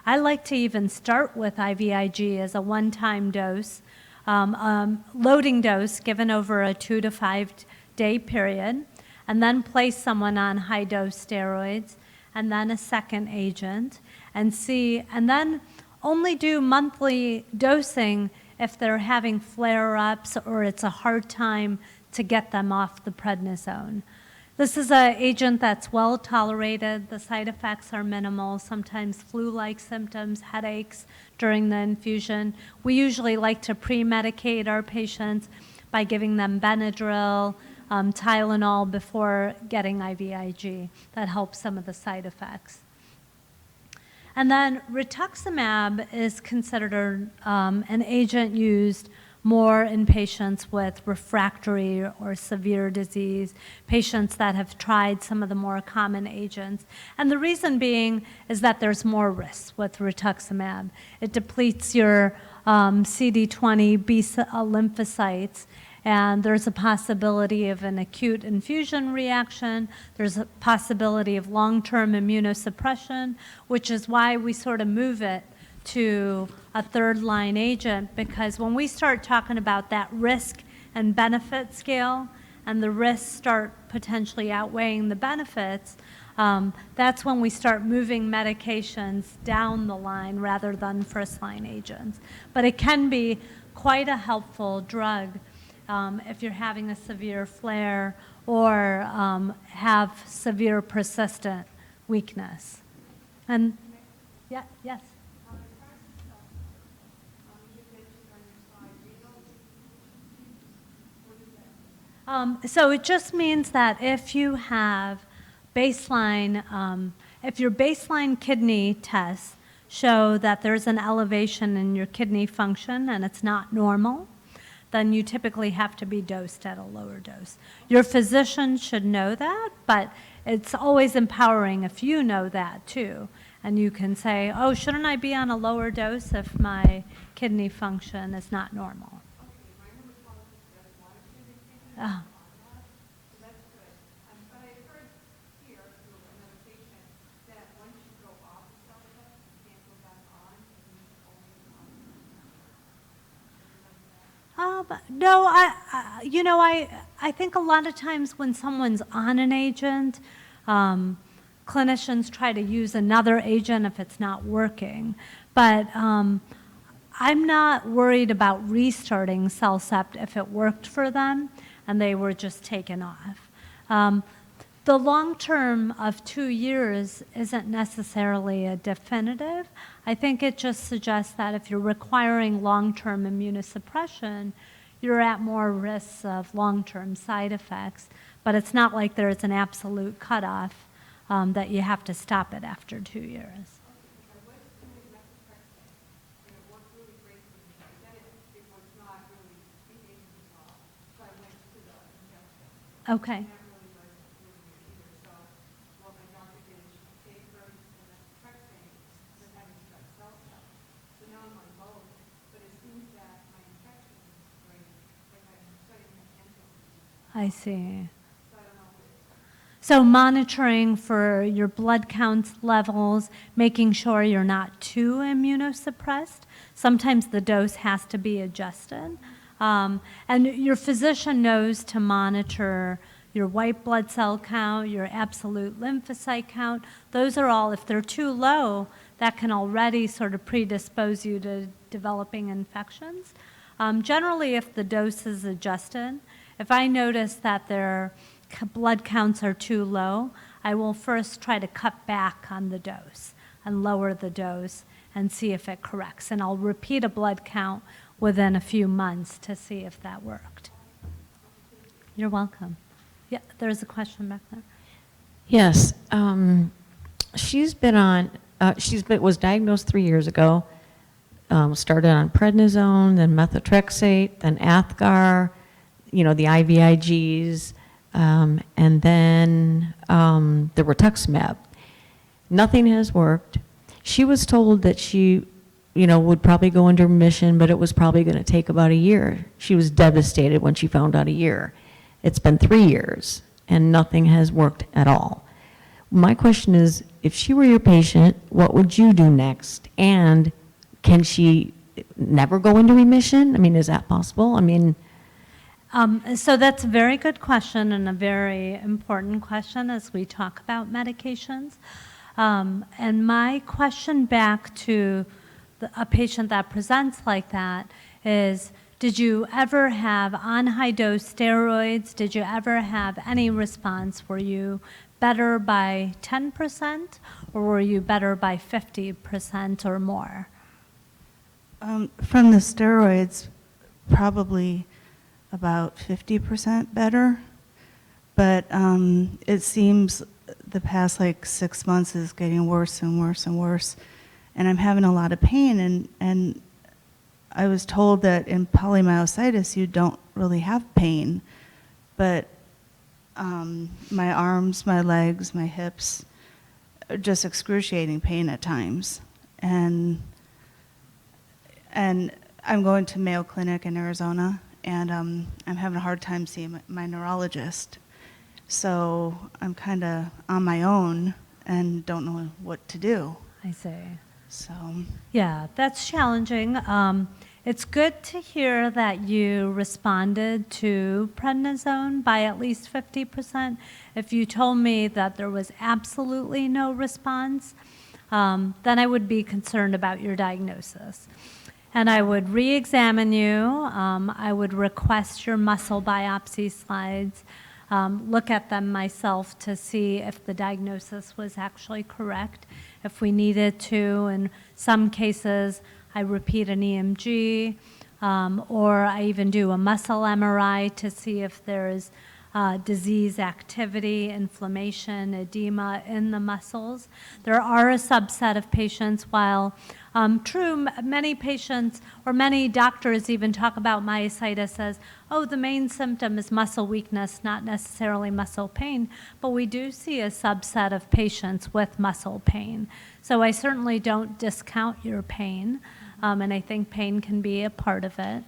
I like to even start with IVIG as a one-time dose, loading dose given over a 2 to 5 day period, and then place someone on high-dose steroids, and then a second agent, and see, and then only do monthly dosing if they're having flare-ups or it's a hard time to get them off the prednisone. This is an agent that's well tolerated. The side effects are minimal, sometimes flu-like symptoms, headaches during the infusion. We usually like to pre-medicate our patients by giving them Benadryl, Tylenol before getting IVIG. That helps some of the side effects. And then rituximab is considered an agent used more in patients with refractory or severe disease, patients that have tried some of the more common agents. And the reason being is that there's more risks with rituximab. It depletes your CD20 B lymphocytes, and there's a possibility of an acute infusion reaction. There's a possibility of long-term immunosuppression, which is why we sort of move it to a third-line agent, because when we start talking about that risk and benefit scale, and the risks start potentially outweighing the benefits, that's when we start moving medications down the line rather than first-line agents. But it can be quite a helpful drug if you're having a severe flare or have severe persistent weakness. And yeah, yes. So it just means that if you have baseline, if your baseline kidney tests show that there's an elevation in your kidney function and it's not normal, then you typically have to be dosed at a lower dose. Your physician should know that, but it's always empowering if you know that too. And you can say, oh, shouldn't I be on a lower dose if my kidney function is not normal? Oh. No, I think a lot of times when someone's on an agent, clinicians try to use another agent if it's not working. But I'm not worried about restarting CellCept if it worked for them and they were just taken off. The long term of 2 years isn't necessarily a definitive. I think it just suggests that if you're requiring long-term immunosuppression, you're at more risks of long-term side effects, but it's not like there's an absolute cutoff that you have to stop it after 2 years. Okay. I see. So monitoring for your blood count levels, making sure you're not too immunosuppressed. Sometimes the dose has to be adjusted. And your physician knows to monitor your white blood cell count, your absolute lymphocyte count. Those are all, if they're too low, that can already sort of predispose you to developing infections. Generally, if the dose is adjusted, if I notice that their blood counts are too low, I will first try to cut back on the dose and lower the dose and see if it corrects. And I'll repeat a blood count within a few months to see if that worked. You're welcome. Yeah, there's a question back there. Yes, she's been on, was diagnosed 3 years ago, started on prednisone, then methotrexate, then Athgar, the IVIGs, and then the rituximab. Nothing has worked. She was told that she, would probably go into remission, but it was probably going to take about a year. She was devastated when she found out a year. It's been 3 years, and nothing has worked at all. My question is, if she were your patient, what would you do next? And can she never go into remission? I mean, is that possible? I mean... So that's a very good question and a very important question as we talk about medications. And my question back to a patient that presents like that is, did you ever have on high-dose steroids? Did you ever have any response? Were you better by 10% or were you better by 50% or more? From the steroids, probably about 50% better, but it seems the past 6 months is getting worse and worse and worse, and I'm having a lot of pain, and I was told that in polymyositis you don't really have pain, but my arms, my legs, my hips, are just excruciating pain at times, and I'm going to Mayo Clinic in Arizona, and I'm having a hard time seeing my neurologist. So I'm kind of on my own and don't know what to do. I see. So. Yeah, that's challenging. It's good to hear that you responded to prednisone by at least 50%. If you told me that there was absolutely no response, then I would be concerned about your diagnosis. And I would re-examine you. I would request your muscle biopsy slides, look at them myself to see if the diagnosis was actually correct. If we needed to, in some cases, I repeat an EMG, or I even do a muscle MRI to see if there's disease activity, inflammation, edema in the muscles. There are a subset of patients, while true, many patients or many doctors even talk about myositis as, oh, the main symptom is muscle weakness, not necessarily muscle pain, but we do see a subset of patients with muscle pain. So I certainly don't discount your pain, and I think pain can be a part of it.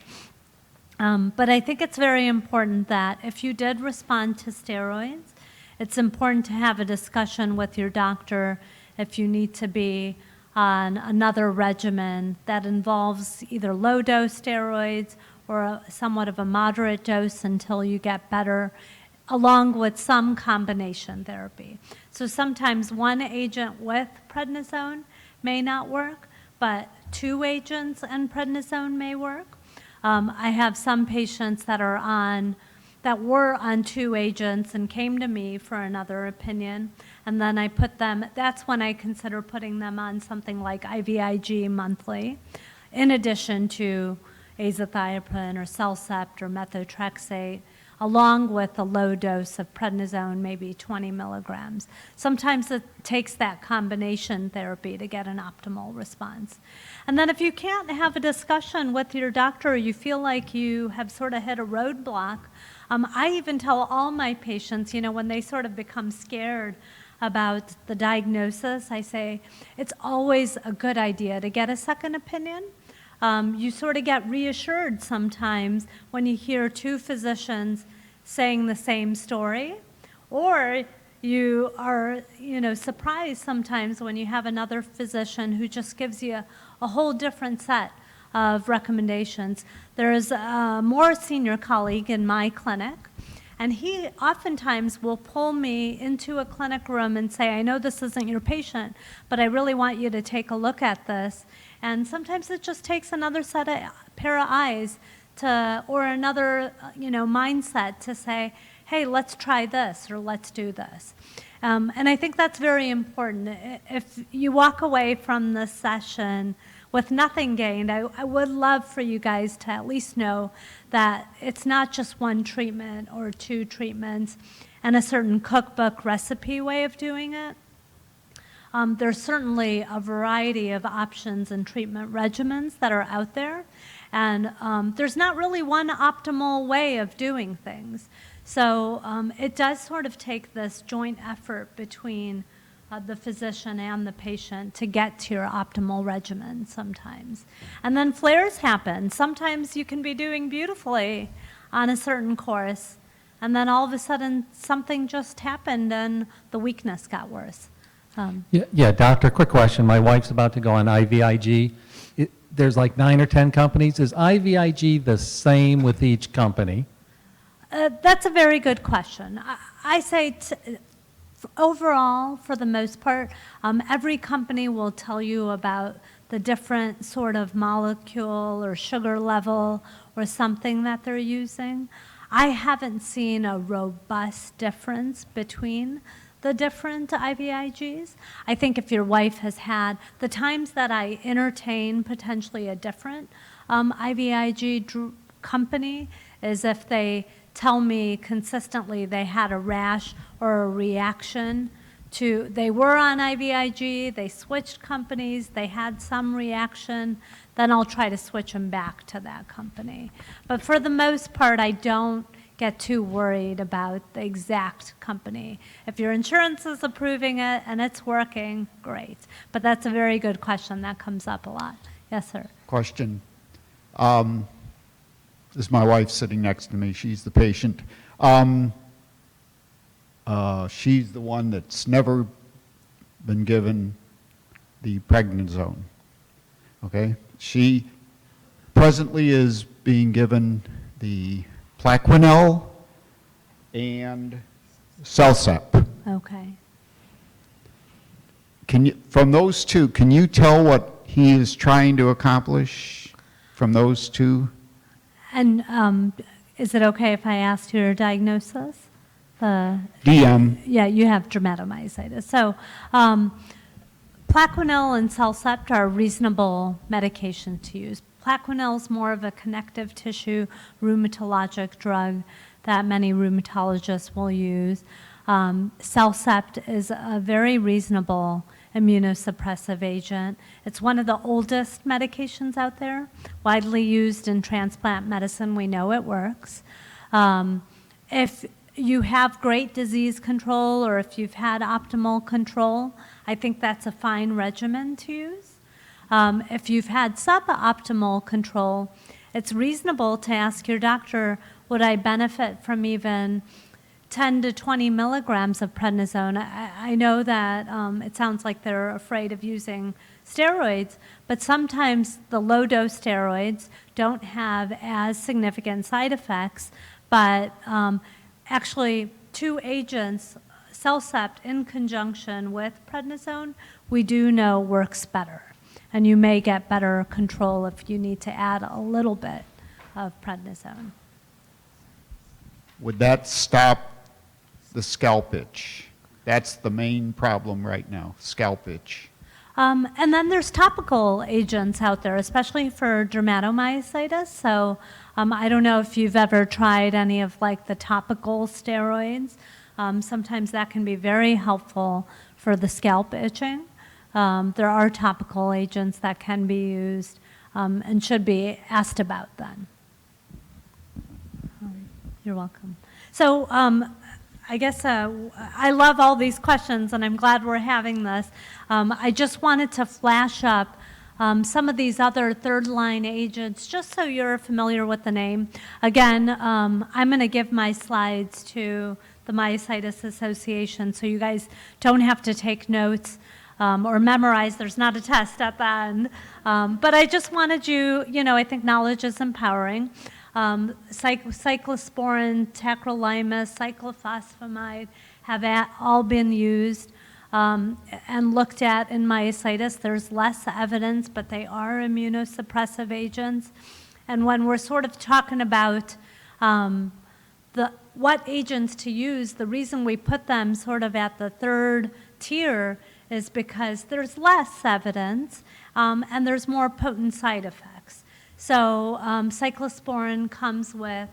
But I think it's very important that if you did respond to steroids, it's important to have a discussion with your doctor if you need to be on another regimen that involves either low-dose steroids or somewhat of a moderate dose until you get better, along with some combination therapy. So sometimes one agent with prednisone may not work, but 2 agents and prednisone may work. I have some patients that were on 2 agents and came to me for another opinion, and then I put them, that's when I consider putting them on something like IVIG monthly, in addition to azathioprine or Cellcept or methotrexate, along with a low dose of prednisone, maybe 20 milligrams. Sometimes it takes that combination therapy to get an optimal response. And then if you can't have a discussion with your doctor, or you feel like you have sort of hit a roadblock, I even tell all my patients, when they sort of become scared about the diagnosis, I say, it's always a good idea to get a second opinion. You sort of get reassured sometimes when you hear 2 physicians saying the same story, or you are, surprised sometimes when you have another physician who just gives you a whole different set of recommendations. There is a more senior colleague in my clinic, and he oftentimes will pull me into a clinic room and say, I know this isn't your patient, but I really want you to take a look at this. And sometimes it just takes another pair of eyes or another, mindset to say, hey, let's try this or let's do this. And I think that's very important. If you walk away from this session with nothing gained, I would love for you guys to at least know that it's not just one treatment or two treatments and a certain cookbook recipe way of doing it. There's certainly a variety of options and treatment regimens that are out there, and there's not really one optimal way of doing things. So it does sort of take this joint effort between the physician and the patient to get to your optimal regimen sometimes. And then flares happen. Sometimes you can be doing beautifully on a certain course, and then all of a sudden something just happened and the weakness got worse. Yeah, doctor, quick question. My wife's about to go on IVIG. There's like 9 or 10 companies. Is IVIG the same with each company? That's a very good question. I say overall, for the most part, every company will tell you about the different sort of molecule or sugar level or something that they're using. I haven't seen a robust difference between the different IVIGs. I think if your wife has had, the times that I entertain potentially a different IVIG company is if they tell me consistently they had a rash or a reaction to, they were on IVIG, they switched companies, they had some reaction, then I'll try to switch them back to that company. But for the most part, I don't get too worried about the exact company. If your insurance is approving it and it's working, great. But that's a very good question. That comes up a lot. Yes, sir. Question. This is my wife sitting next to me. She's the patient. She's the one that's never been given the prednisone. Okay? She presently is being given the Plaquenil and Celsep. Okay. From those two, can you tell what he is trying to accomplish from those two? And is it okay if I ask your diagnosis? DM. Yeah, you have dermatomyositis. So Plaquenil and Celsep are reasonable medication to use. Plaquenil is more of a connective tissue rheumatologic drug that many rheumatologists will use. Celsep is a very reasonable immunosuppressive agent. It's one of the oldest medications out there, widely used in transplant medicine. We know it works. If you have great disease control or if you've had optimal control, I think that's a fine regimen to use. If you've had suboptimal control, it's reasonable to ask your doctor, would I benefit from even 10 to 20 milligrams of prednisone? I know that it sounds like they're afraid of using steroids, but sometimes the low-dose steroids don't have as significant side effects, but actually two agents, Celsep in conjunction with prednisone, we do know works better. And you may get better control if you need to add a little bit of prednisone. Would that stop the scalp itch? That's the main problem right now, scalp itch. And then there's topical agents out there, especially for dermatomyositis. So I don't know if you've ever tried any of like the topical steroids. Sometimes that can be very helpful for the scalp itching. There are topical agents that can be used and should be asked about then. You're welcome. So I guess I love all these questions, and I'm glad we're having this. I just wanted to flash up some of these other third-line agents, just so you're familiar with the name. Again, I'm going to give my slides to the the Myositis Association, so you guys don't have to take notes or memorize. There's not a test at the end. But I just wanted you, I think knowledge is empowering. Cyclosporin, tacrolimus, cyclophosphamide have all been used and looked at in myositis. There's less evidence, but they are immunosuppressive agents. And when we're sort of talking about what agents to use, the reason we put them sort of at the third tier is because there's less evidence and there's more potent side effects. So cyclosporin comes with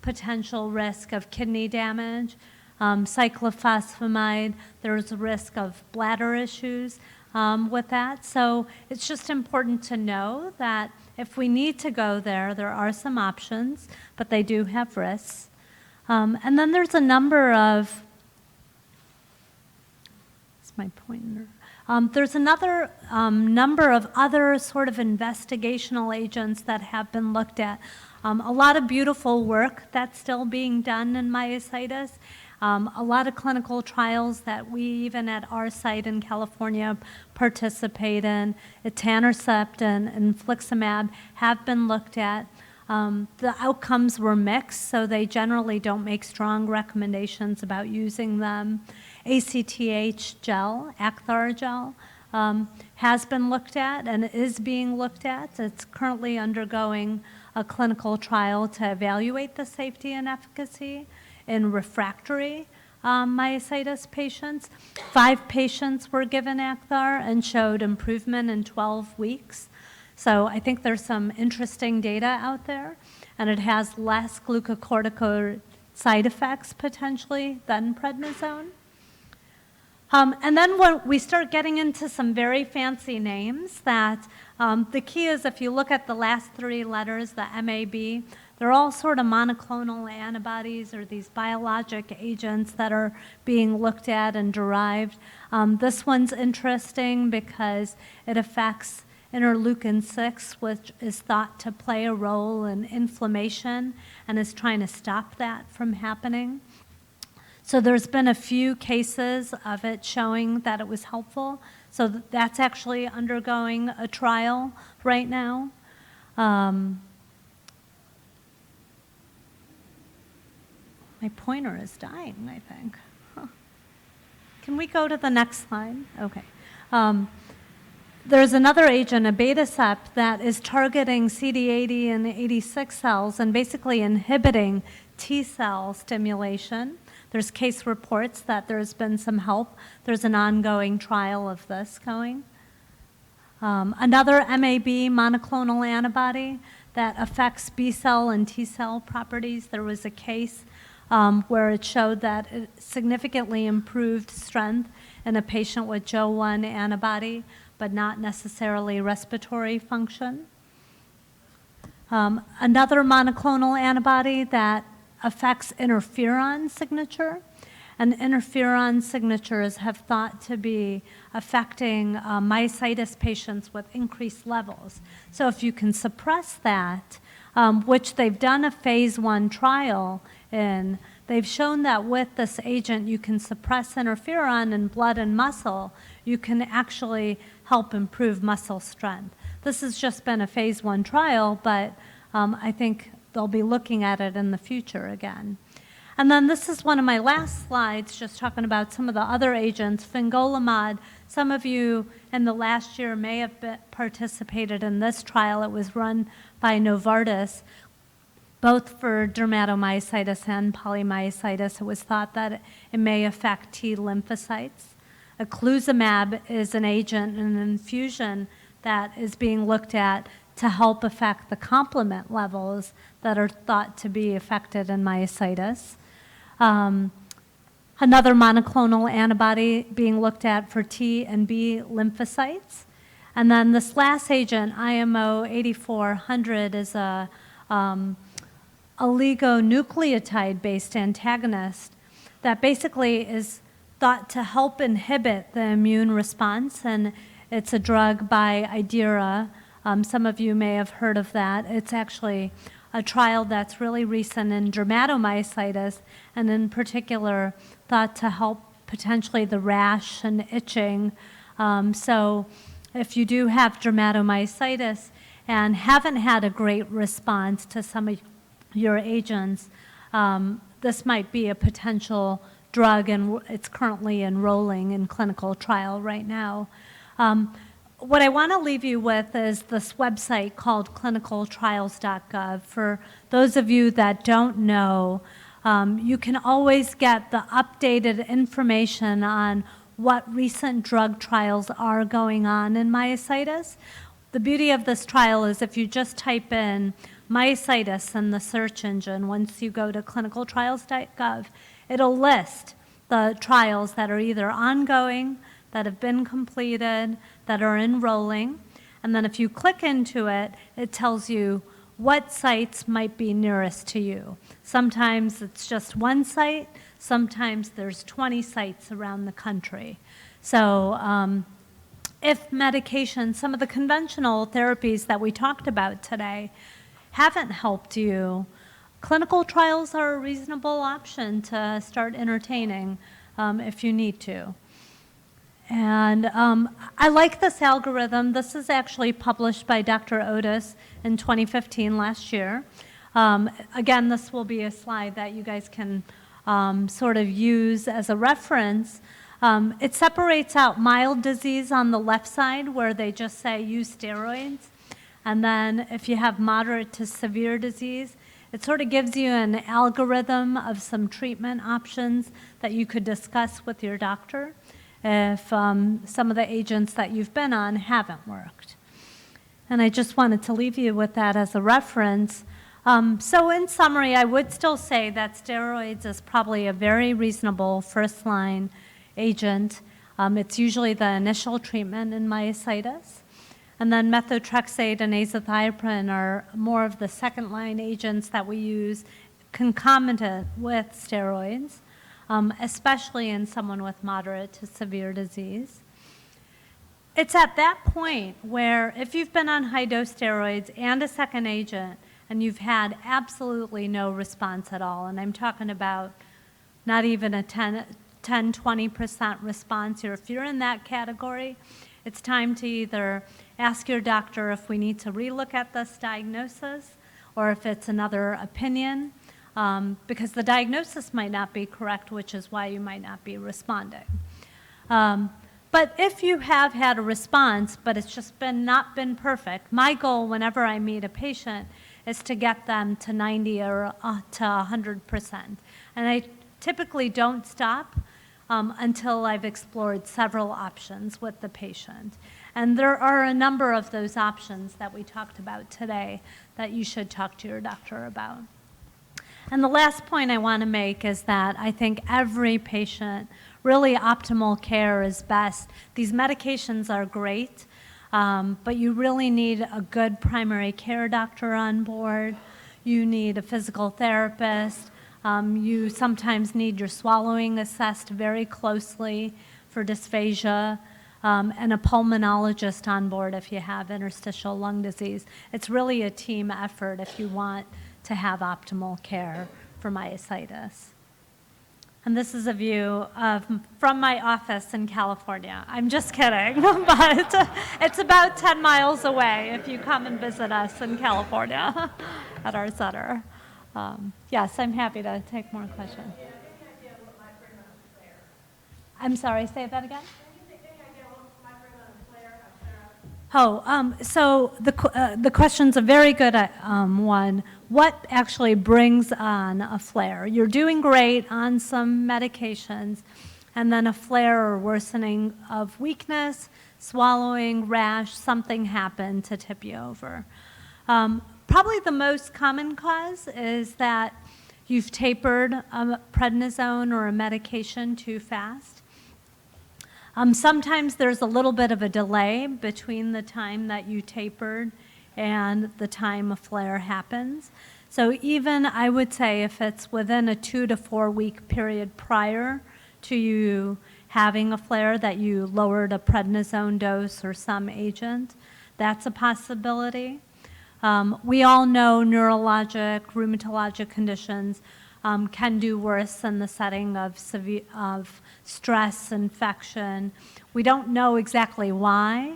potential risk of kidney damage. Cyclophosphamide, there's a risk of bladder issues with that. So it's just important to know that if we need to go there, there are some options, but they do have risks. And then there's a number of, that's my pointer. There's another number of other sort of investigational agents that have been looked at. A lot of beautiful work that's still being done in myositis. A lot of clinical trials that we, even at our site in California, participate in. Etanercept and infliximab have been looked at. The outcomes were mixed, so they generally don't make strong recommendations about using them. ACTH gel, Acthar gel, has been looked at and is being looked at. It's currently undergoing a clinical trial to evaluate the safety and efficacy in refractory myositis patients. 5 patients were given Acthar and showed improvement in 12 weeks. So I think there's some interesting data out there, and it has less glucocorticoid side effects potentially than prednisone. And then when we start getting into some very fancy names that the key is if you look at the last 3 letters, the MAB, they're all sort of monoclonal antibodies or these biologic agents that are being looked at and derived. This one's interesting because it affects interleukin-6, which is thought to play a role in inflammation and is trying to stop that from happening. So there's been a few cases of it showing that it was helpful. So that's actually undergoing a trial right now. My pointer is dying, I think. Huh. Can we go to the next slide? Okay. There's another agent, abatacept, that is targeting CD80 and 86 cells and basically inhibiting T cell stimulation. There's case reports that there's been some help. There's an ongoing trial of this going. Another MAB monoclonal antibody that affects B cell and T cell properties. There was a case where it showed that it significantly improved strength in a patient with Jo-1 antibody, but not necessarily respiratory function. Another monoclonal antibody that affects interferon signature, and interferon signatures have thought to be affecting myositis patients with increased levels. So if you can suppress that, which they've done a phase 1 trial in, they've shown that with this agent you can suppress interferon in blood and muscle, you can actually help improve muscle strength. This has just been a phase 1 trial, but I think they'll be looking at it in the future again. And then this is one of my last slides, just talking about some of the other agents. Fingolimod, some of you in the last year may have participated in this trial. It was run by Novartis, both for dermatomyositis and polymyositis. It was thought that it may affect T lymphocytes. Eculizumab is an agent, an infusion that is being looked at to help affect the complement levels that are thought to be affected in myositis. Another monoclonal antibody being looked at for T and B lymphocytes. And then this last agent, IMO 8400, is a oligonucleotide-based antagonist that basically is thought to help inhibit the immune response, and it's a drug by Idera. Some of you may have heard of that. It's actually a trial that's really recent in dermatomyositis, and in particular thought to help potentially the rash and itching. So if you do have dermatomyositis and haven't had a great response to some of your agents, this might be a potential drug, and it's currently enrolling in clinical trial right now. What I want to leave you with is this website called clinicaltrials.gov. For those of you that don't know, you can always get the updated information on what recent drug trials are going on in myositis. The beauty of this trial is if you just type in myositis in the search engine, once you go to clinicaltrials.gov, it'll list the trials that are either ongoing, that have been completed, that are enrolling. And then if you click into it, it tells you what sites might be nearest to you. Sometimes it's just one site, sometimes there's 20 sites around the country. So if medication, some of the conventional therapies that we talked about today haven't helped you, clinical trials are a reasonable option to start entertaining if you need to. And I like this algorithm. This is actually published by Dr. Otis in 2015, last year. Again, this will be a slide that you guys can sort of use as a reference. It separates out mild disease on the left side, where they just say use steroids. And then if you have moderate to severe disease, it sort of gives you an algorithm of some treatment options that you could discuss with your doctor if some of the agents that you've been on haven't worked. And I just wanted to leave you with that as a reference. So in summary, I would still say that steroids is probably a very reasonable first-line agent. It's usually the initial treatment in myositis. And then methotrexate and azathioprine are more of the second-line agents that we use concomitant with steroids, especially in someone with moderate to severe disease. It's at that point where if you've been on high-dose steroids and a second agent and you've had absolutely no response at all, and I'm talking about not even a 10, 20% response, or if you're in that category, it's time to either ask your doctor if we need to relook at this diagnosis or if it's another opinion, because the diagnosis might not be correct, which is why you might not be responding. But if you have had a response, but it's just not been perfect, my goal whenever I meet a patient is to get them to 90 or to 100%. And I typically don't stop until I've explored several options with the patient. And there are a number of those options that we talked about today that you should talk to your doctor about. And the last point I want to make is that I think every patient, really optimal care is best. These medications are great, but you really need a good primary care doctor on board. You need a physical therapist. You sometimes need your swallowing assessed very closely for dysphagia, and a pulmonologist on board if you have interstitial lung disease. It's really a team effort if you want to have optimal care for myositis. And this is a view from my office in California. I'm just kidding, but it's about 10 miles away if you come and visit us in California at our center. Yes, I'm happy to take more questions. I'm sorry, say that again? Oh, so the question's a very good one. What actually brings on a flare? You're doing great on some medications, and then a flare or worsening of weakness, swallowing, rash, something happened to tip you over. Probably the most common cause is that you've tapered a prednisone or a medication too fast. Sometimes there's a little bit of a delay between the time that you tapered and the time a flare happens. So even, I would say, if it's within a 2 to 4 week period prior to you having a flare that you lowered a prednisone dose or some agent, that's a possibility. We all know neurologic, rheumatologic conditions can do worse in the setting of stress, infection. We don't know exactly why,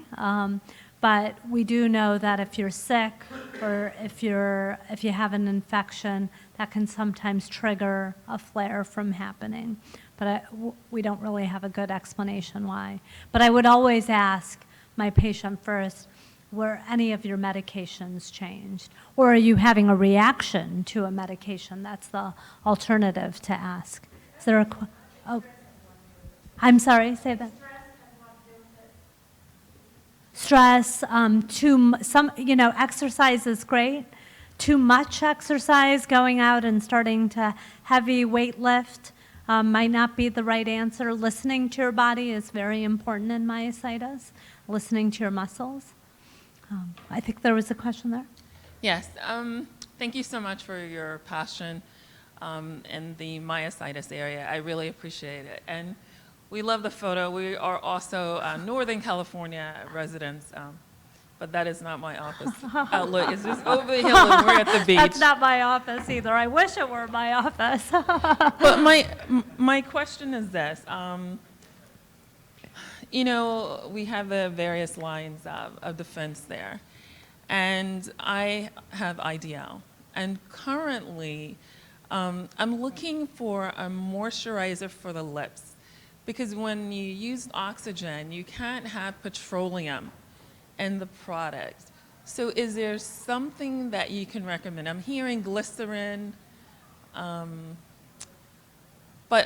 but we do know that if you're sick or if you have an infection, that can sometimes trigger a flare from happening. But we don't really have a good explanation why. But I would always ask my patient first, were any of your medications changed? Or are you having a reaction to a medication? That's the alternative to ask. Is there oh, I'm sorry, say that. Stress, exercise is great. Too much exercise, going out and starting to heavy weight lift might not be the right answer. Listening to your body is very important in myositis, listening to your muscles. I think there was a question there. Yes, thank you so much for your passion in the myositis area. I really appreciate it. And we love the photo. We are also Northern California residents, but that is not my office outlook. It's just over the hill and we're at the beach. That's not my office either. I wish it were my office. But my question is this. We have the various lines of defense there. And I have IDL. And currently, I'm looking for a moisturizer for the lips. Because when you use oxygen, you can't have petroleum in the product. So is there something that you can recommend? I'm hearing glycerin, but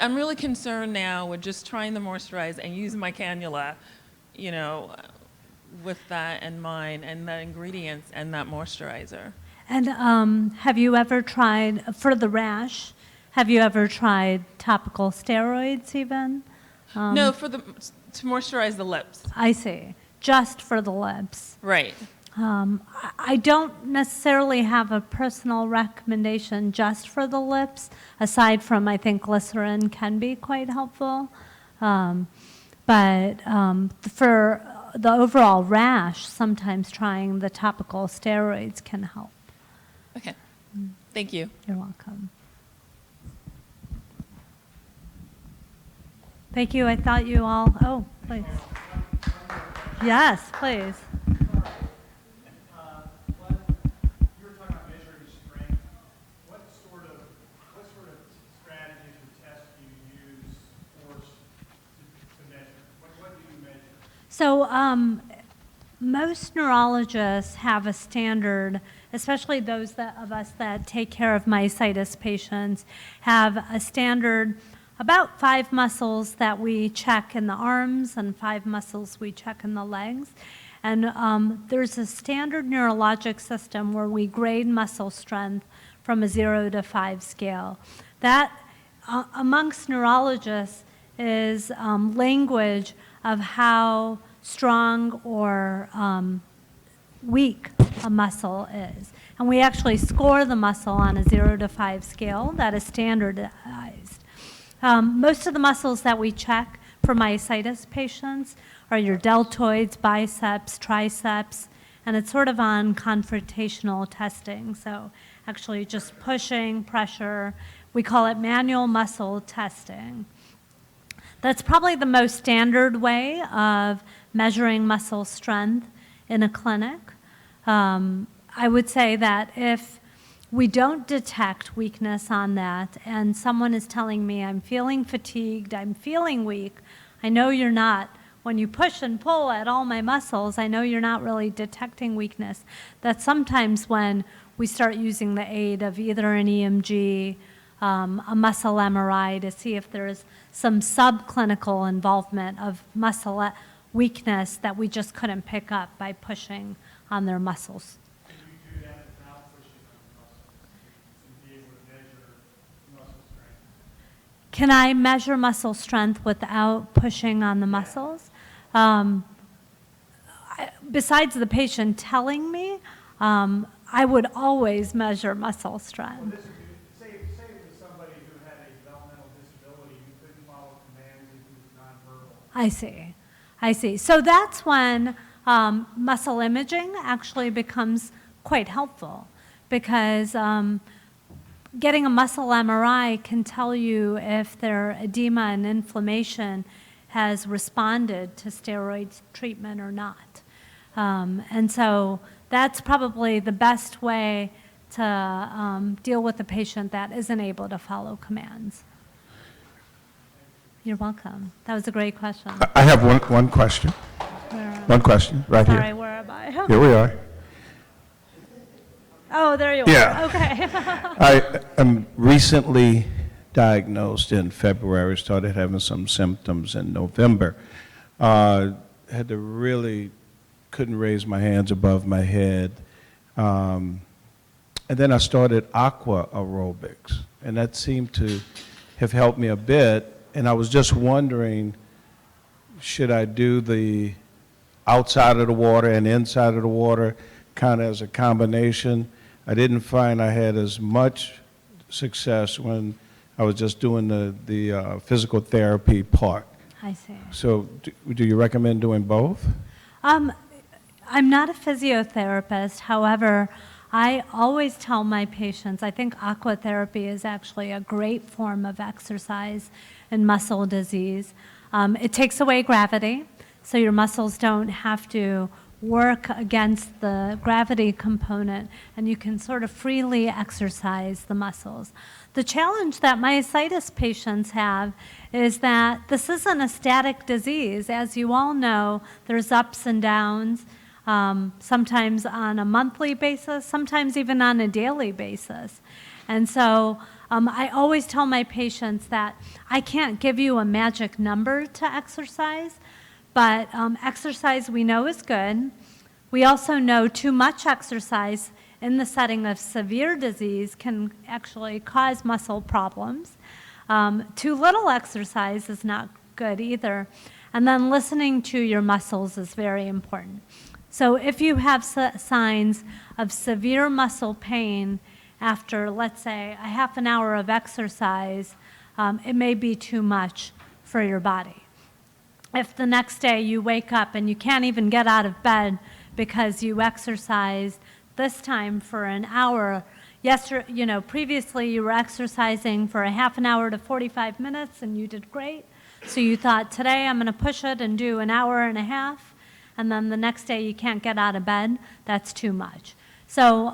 I'm really concerned now with just trying to moisturize and use my cannula, with that in mind and the ingredients and that moisturizer. And have you ever tried, for the rash, have you ever tried topical steroids even? No, to moisturize the lips. I see. Just for the lips. Right. I don't necessarily have a personal recommendation just for the lips, aside from I think glycerin can be quite helpful. But for the overall rash, sometimes trying the topical steroids can help. Okay. Thank you. You're welcome. Thank you. I thought you all, oh, please. Yes, please. So most neurologists have a standard, especially those of us that take care of myositis patients, have a standard about 5 muscles that we check in the arms and 5 muscles we check in the legs. And there's a standard neurologic system where we grade muscle strength from a 0 to 5 scale. That, amongst neurologists, is language of how strong or weak a muscle is. And we actually score the muscle on a 0 to 5 scale that is standardized. Most of the muscles that we check for myositis patients are your deltoids, biceps, triceps, and it's sort of on confrontational testing. So actually just pushing, pressure. We call it manual muscle testing. That's probably the most standard way of measuring muscle strength in a clinic. I would say that if we don't detect weakness on that and someone is telling me I'm feeling fatigued, I'm feeling weak, I know you're not. When you push and pull at all my muscles, I know you're not really detecting weakness. That's sometimes when we start using the aid of either an EMG, a muscle MRI to see if there's some subclinical involvement of muscle weakness that we just couldn't pick up by pushing on their muscles. Can you do that without pushing on the muscles and be able to measure muscle strength? Can I measure muscle strength without pushing on the muscles? Besides the patient telling me, I would always measure muscle strength. Well, say it was somebody who had a developmental disability who couldn't follow commands and who was nonverbal. I see. I see. So that's when muscle imaging actually becomes quite helpful because getting a muscle MRI can tell you if their edema and inflammation has responded to steroid treatment or not. And so that's probably the best way to deal with a patient that isn't able to follow commands. You're welcome. That was a great question. I have one question. One question, right here. Sorry, where am I? Here we are. Oh, there you Yeah. are. Okay. I am recently diagnosed in February, started having some symptoms in November. Had to really, couldn't raise my hands above my head. And then I started aqua aerobics, and that seemed to have helped me a bit. And I was just wondering, should I do the outside of the water and inside of the water kind of as a combination? I didn't find I had as much success when I was just doing the physical therapy part. I see. So do you recommend doing both? I'm not a physiotherapist. However, I always tell my patients, I think aqua therapy is actually a great form of exercise in muscle disease. It takes away gravity, so your muscles don't have to work against the gravity component, and you can sort of freely exercise the muscles. The challenge that myositis patients have is that this isn't a static disease. As you all know, there's ups and downs, sometimes on a monthly basis, sometimes even on a daily basis. And so I always tell my patients that I can't give you a magic number to exercise, but exercise we know is good. We also know too much exercise in the setting of severe disease can actually cause muscle problems. Too little exercise is not good either. And then listening to your muscles is very important. So if you have signs of severe muscle pain after, let's say, a half an hour of exercise, it may be too much for your body. If the next day you wake up and you can't even get out of bed because you exercised this time for an hour, previously you were exercising for a half an hour to 45 minutes and you did great. So you thought, today I'm going to push it and do an hour and a half, and then the next day you can't get out of bed, that's too much. So,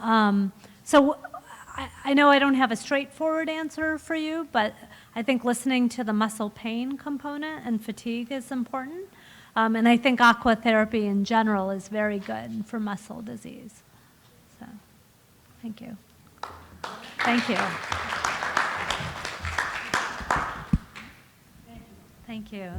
I know I don't have a straightforward answer for you, but I think listening to the muscle pain component and fatigue is important. And I think aqua therapy in general is very good for muscle disease. So, thank you. Thank you. Thank you.